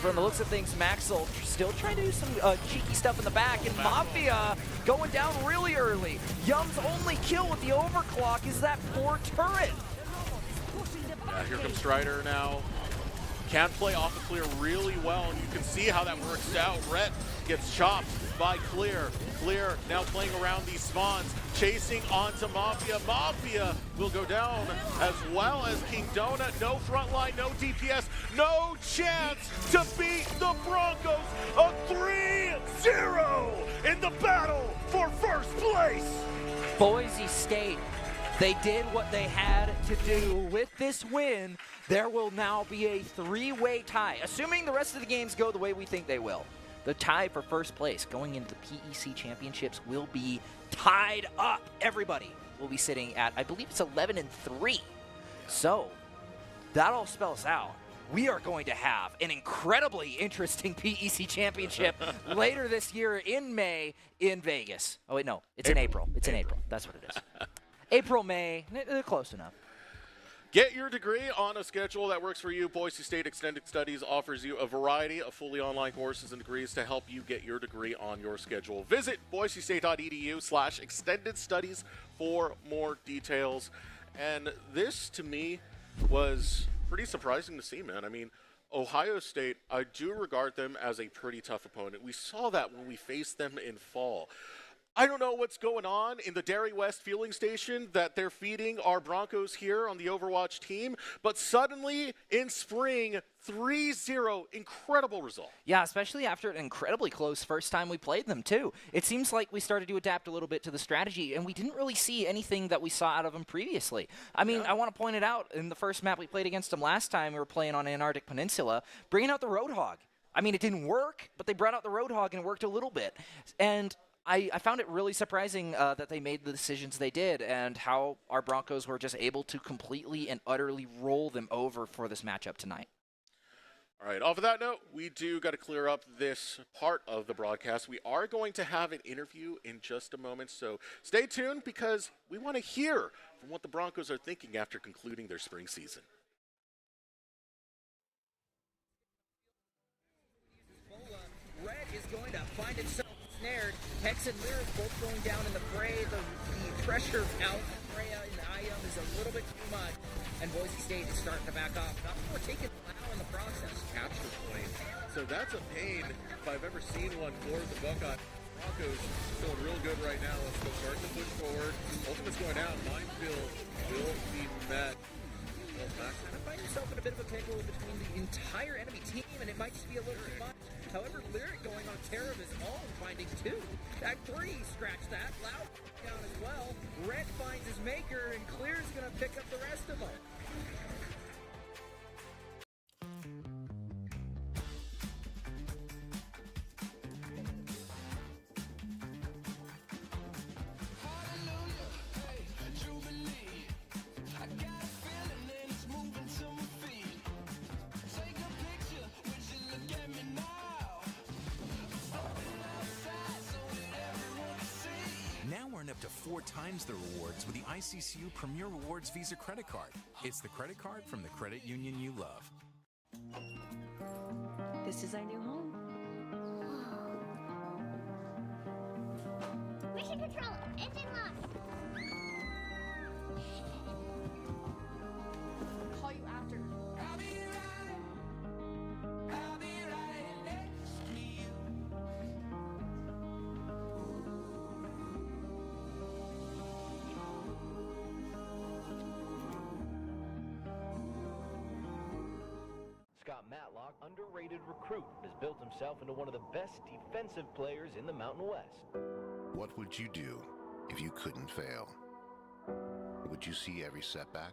From the looks of things, Maxwell still trying to do some cheeky stuff in the back, and Mafia going down really early. Yum's only kill with the overclock is that poor turret. Yeah, here comes Strider now. Can play off of Clear really well, and you can see how that works out. Rhett gets chopped by Clear. Clear now playing around these spawns, chasing onto Mafia. Mafia will go down, as well as King Donut. No front line, no DPS, no chance to beat the Broncos. A 3-0 in the battle for first place. Boise State, they did what they had to do. With this win, there will now be a three-way tie, assuming the rest of the games go the way we think they will. The tie for first place going into the PEC championships will be tied up. Everybody will be sitting at, I believe it's 11-3. So that all spells out we are going to have an incredibly interesting PEC championship later this year in May in Vegas. Oh, wait, no. It's in April. It's in April. That's what it is. April, May. They're close enough. Get your degree on a schedule that works for you. Boise State Extended Studies offers you a variety of fully online courses and degrees to help you get your degree on your schedule. Visit boisestate.edu/extended studies for more details. And this, to me, was pretty surprising to see, man. I mean, Ohio State, I do regard them as a pretty tough opponent. We saw that when we faced them in fall. I don't know what's going on in the Dairy West fueling station that they're feeding our Broncos here on the Overwatch team, but suddenly in spring, 3-0, incredible result. Yeah, especially after an incredibly close first time we played them, too. It seems like we started to adapt a little bit to the strategy, and we didn't really see anything that we saw out of them previously. I mean, I want to point it out, in the first map we played against them last time, we were playing on Antarctic Peninsula, bringing out the Roadhog. I mean, it didn't work, but they brought out the Roadhog, and it worked a little bit. And I found it really surprising that they made the decisions they did and how our Broncos were just able to completely and utterly roll them over for this matchup tonight. All right, off of that note, we do got to clear up this part of the broadcast. We are going to have an interview in just a moment, so stay tuned because we want to hear from what the Broncos are thinking after concluding their spring season. Red is going to find itself snared. Hex and Lyric both going down in the fray. The pressure out Freya and Iam is a little bit too much, and Boise State is starting to back off. Not before taking Lau in the process. Capture point. So that's a pain if I've ever seen one for the Buckeye. Broncos feeling real good right now. Let's go start to push forward. Ultimate's going down. Minefield will be met. Well, Max, kind of find yourself in a bit of a pickle between the entire enemy team, and it might just be a little too much. However, Lyric going on terror of his own, finding two. That 3, scratch that. Loud down as well. Red finds his maker, and Clear's going to pick up the rest of them. Up to 4 times the rewards with the ICCU Premier Rewards Visa credit card. It's the credit card from the credit union you love. This is our new home. Mission control, engine locked. I'll call you after. I'll be right next to you. Matlock, underrated recruit, has built himself into one of the best defensive players in the Mountain West. What would you do if you couldn't fail? Would you see every setback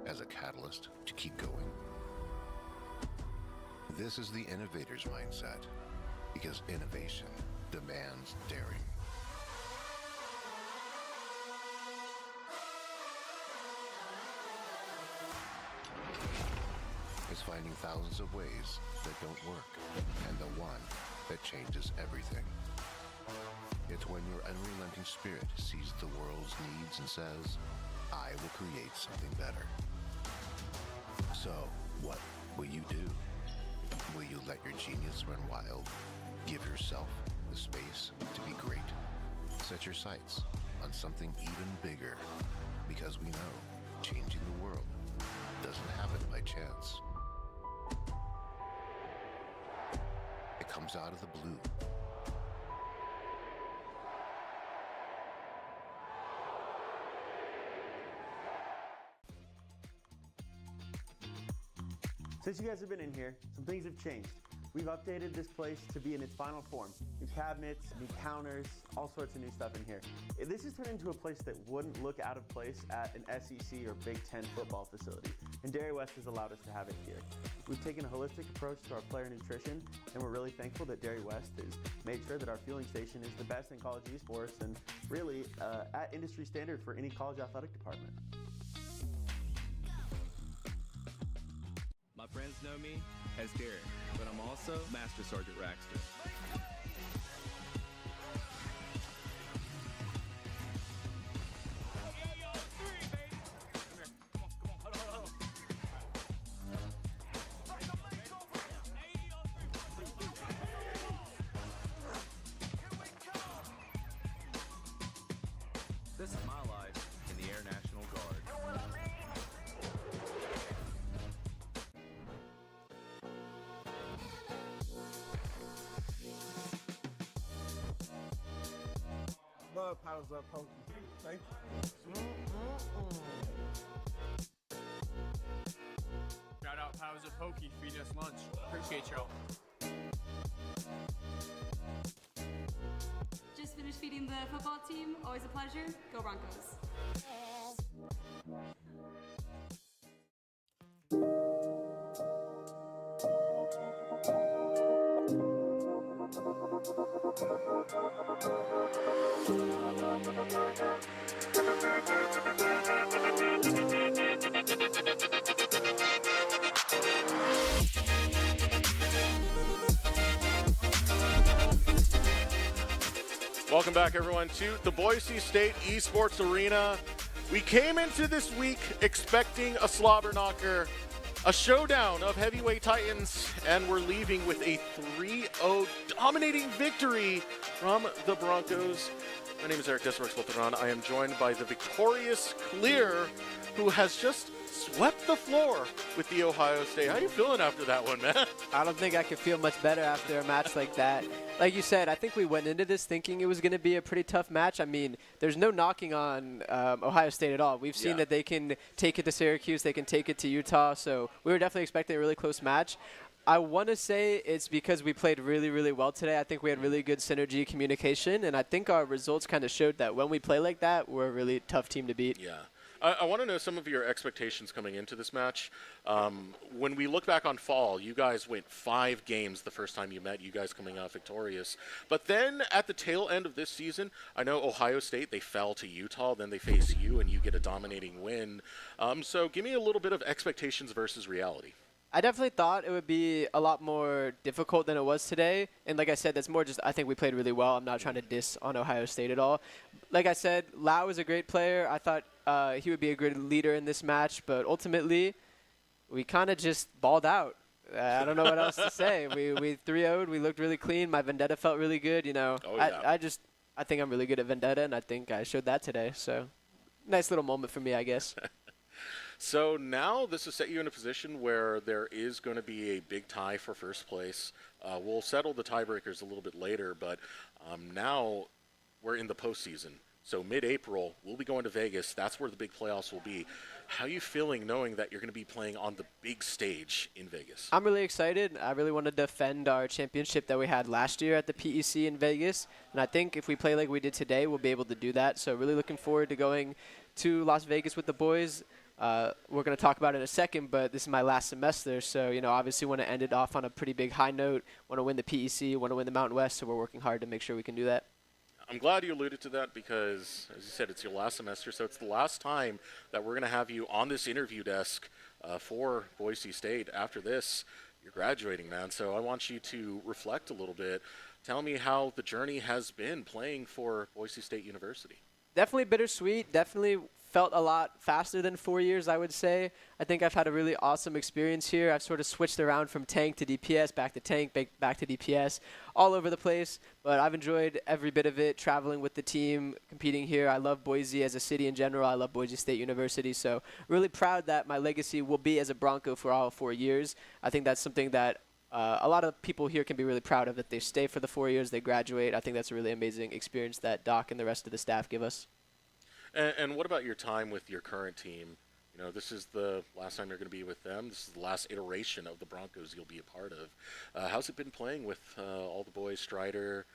as a catalyst to keep going? This is the innovator's mindset, because innovation demands daring. finding thousands of ways that don't work, and the one that changes everything. It's when your unrelenting spirit sees the world's needs and says, I will create something better. So, what will you do? Will you let your genius run wild? Give yourself the space to be great? Set your sights on something even bigger, because we know changing the world doesn't happen by chance. It comes out of the blue. Since you guys have been in here, some things have changed. We've updated this place to be in its final form. New cabinets, new counters, all sorts of new stuff in here. This has turned into a place that wouldn't look out of place at an SEC or Big Ten football facility, and Dairy West has allowed us to have it here. We've taken a holistic approach to our player nutrition, and we're really thankful that Dairy West has made sure that our fueling station is the best in college esports and really at industry standard for any college athletic department. My friends know me as Derek, but I'm also Master Sergeant Raxter. This is my life in the Air National Guard. Love Powers Up Pokey. Thank you. Shout out Powers Up Pokey, feed us lunch. Appreciate y'all. Just finished feeding the football team. Always a pleasure. Go Broncos. Welcome back, everyone, to the Boise State Esports Arena. We came into this week expecting a slobber knocker, a showdown of heavyweight titans, and we're leaving with a 3-0 dominating victory from the Broncos. My name is Eric Desworks-Lutteron. I am joined by the victorious Clear, who has just swept the floor with the Ohio State. How you feeling after that one, man? I don't think I could feel much better after a match like that. Like you said, I think we went into this thinking it was going to be a pretty tough match. I mean, there's no knocking on Ohio State at all. We've seen that they can take it to Syracuse, they can take it to Utah, so we were definitely expecting a really close match. I want to say it's because we played really, really well today. I think we had really good synergy communication, and I think our results kind of showed that when we play like that, we're a really tough team to beat. Yeah. I want to know some of your expectations coming into this match. When we look back on fall, you guys went 5 games the first time you met, you guys coming out victorious. But then at the tail end of this season, I know Ohio State, they fell to Utah, then they face you, and you get a dominating win. So give me a little bit of expectations versus reality. I definitely thought it would be a lot more difficult than it was today. And like I said, that's more just I think we played really well. I'm not trying to diss on Ohio State at all. Like I said, Lau is a great player. I thought he would be a good leader in this match. But ultimately, we kind of just balled out. I don't know what else to say. We 3-0'd. We looked really clean. My Vendetta felt really good. You know, I think I'm really good at Vendetta, and I think I showed that today. So nice little moment for me, I guess. So now this has set you in a position where there is going to be a big tie for first place. We'll settle the tiebreakers a little bit later, but now we're in the postseason. So mid-April, we'll be going to Vegas. That's where the big playoffs will be. How are you feeling knowing that you're going to be playing on the big stage in Vegas? I'm really excited. I really want to defend our championship that we had last year at the PEC in Vegas. And I think if we play like we did today, we'll be able to do that. So really looking forward to going to Las Vegas with the boys. We're going to talk about it in a second, but this is my last semester, so, you know, obviously want to end it off on a pretty big high note, want to win the PEC, want to win the Mountain West, so we're working hard to make sure we can do that. I'm glad you alluded to that because, as you said, it's your last semester, so it's the last time that we're going to have you on this interview desk for Boise State. After this, you're graduating, man. So I want you to reflect a little bit. Tell me how the journey has been playing for Boise State University. Definitely bittersweet. Definitely felt a lot faster than 4 years, I would say. I think I've had a really awesome experience here. I've sort of switched around from tank to DPS, back to tank, back to DPS, all over the place. But I've enjoyed every bit of it, traveling with the team, competing here. I love Boise as a city in general. I love Boise State University. So really proud that my legacy will be as a Bronco for all 4 years. I think that's something that a lot of people here can be really proud of, that they stay for the 4 years, they graduate. I think that's a really amazing experience that Doc and the rest of the staff give us. And what about your time with your current team? You know, this is the last time you're going to be with them. This is the last iteration of the Broncos you'll be a part of. How's it been playing with all the boys, Strider,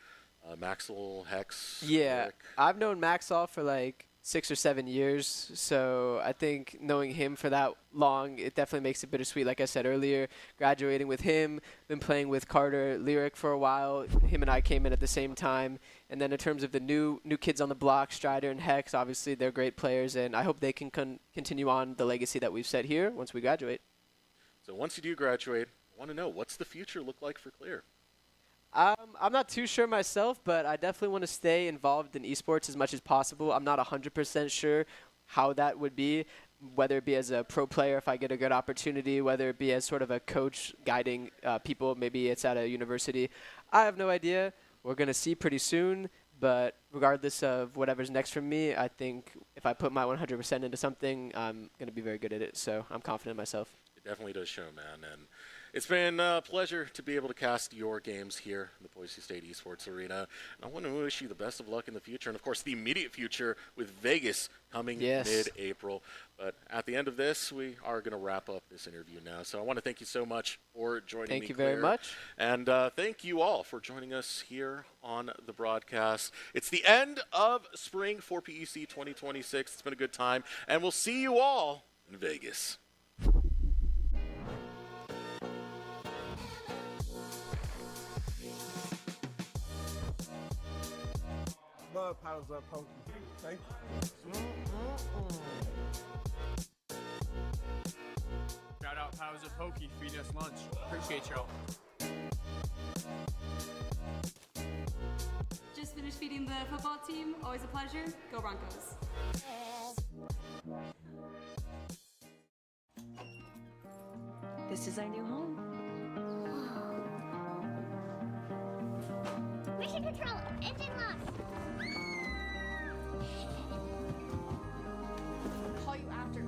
Maxwell, Hex? Yeah, Rick? I've known Maxwell for like 6 or 7 years, so I think knowing him for that long, it definitely makes it bittersweet. Like I said earlier, graduating with him, been playing with Carter, Lyric for a while. Him and I came in at the same time. And then in terms of the new kids on the block, Strider and Hex, obviously they're great players, and I hope they can continue on the legacy that we've set here once we graduate. So once you do graduate, I want to know, what's the future look like for Clear? I'm not too sure myself, but I definitely want to stay involved in esports as much as possible. I'm not 100% sure how that would be, whether it be as a pro player if I get a good opportunity, whether it be as sort of a coach guiding people, maybe it's at a university. I have no idea. We're going to see pretty soon, but regardless of whatever's next for me, I think if I put my 100% into something, I'm going to be very good at it, so I'm confident in myself. It definitely does show, man. And it's been a pleasure to be able to cast your games here in the Boise State Esports Arena. And I want to wish you the best of luck in the future, and of course the immediate future with Vegas coming mid-April. But at the end of this, we are going to wrap up this interview now. So I want to thank you so much for joining me. Thank you very much. And thank you all for joining us here on the broadcast. It's the end of spring for PEC 2026. It's been a good time, and we'll see you all in Vegas. Love powers up, Pokey. Thank you. Shout out Powers of Pokey feeding us lunch. Appreciate y'all. Just finished feeding the football team. Always a pleasure. Go Broncos. This is our new home. Mission control, engine lock. Call you after.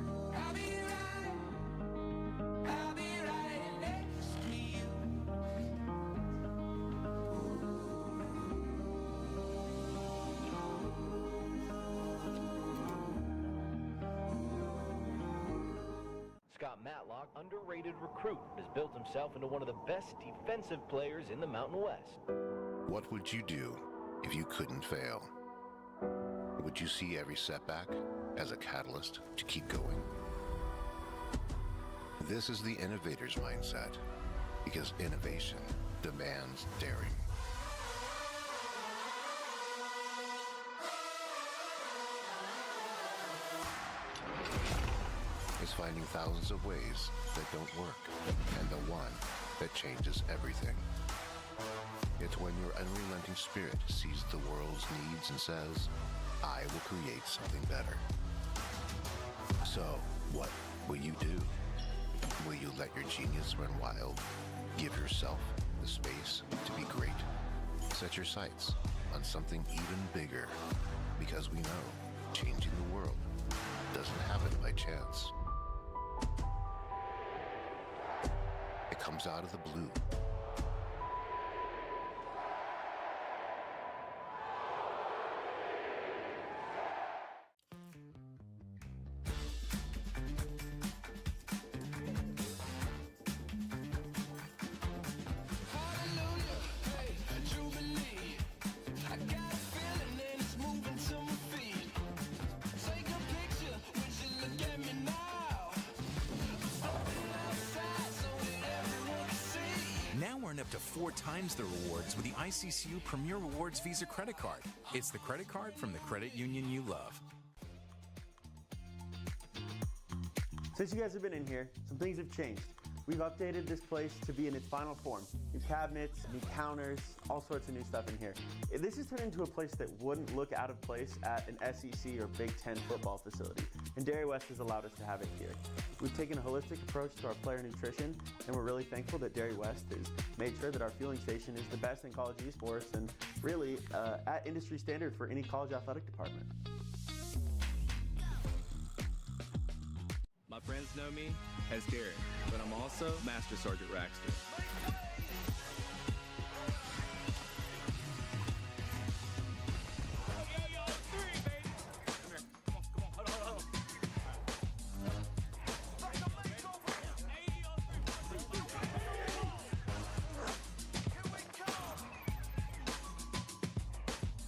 Scott Matlock, underrated recruit, has built himself into one of the best defensive players in the Mountain West. What would you do if you couldn't fail? Would you see every setback as a catalyst to keep going? This is the innovator's mindset, because innovation demands daring. It's finding thousands of ways that don't work, and the one that changes everything. It's when your unrelenting spirit sees the world's needs and says, I will create something better. So, what will you do? Will you let your genius run wild? Give yourself the space to be great? Set your sights on something even bigger, because we know changing the world doesn't happen by chance. It comes out of the blue. Now earn up to 4 times the rewards with the ICCU Premier Rewards Visa credit card. It's the credit card from the credit union you love. Since you guys have been in here, some things have changed. We've updated this place to be in its final form. New cabinets, new counters, all sorts of new stuff in here. This has turned into a place that wouldn't look out of place at an SEC or Big Ten football facility, and Dairy West has allowed us to have it here. We've taken a holistic approach to our player nutrition, and we're really thankful that Dairy West has made sure that our fueling station is the best in college esports and really at industry standard for any college athletic department. My friends know me as Derek, but I'm also Master Sergeant Raxter.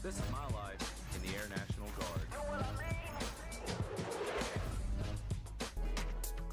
This is my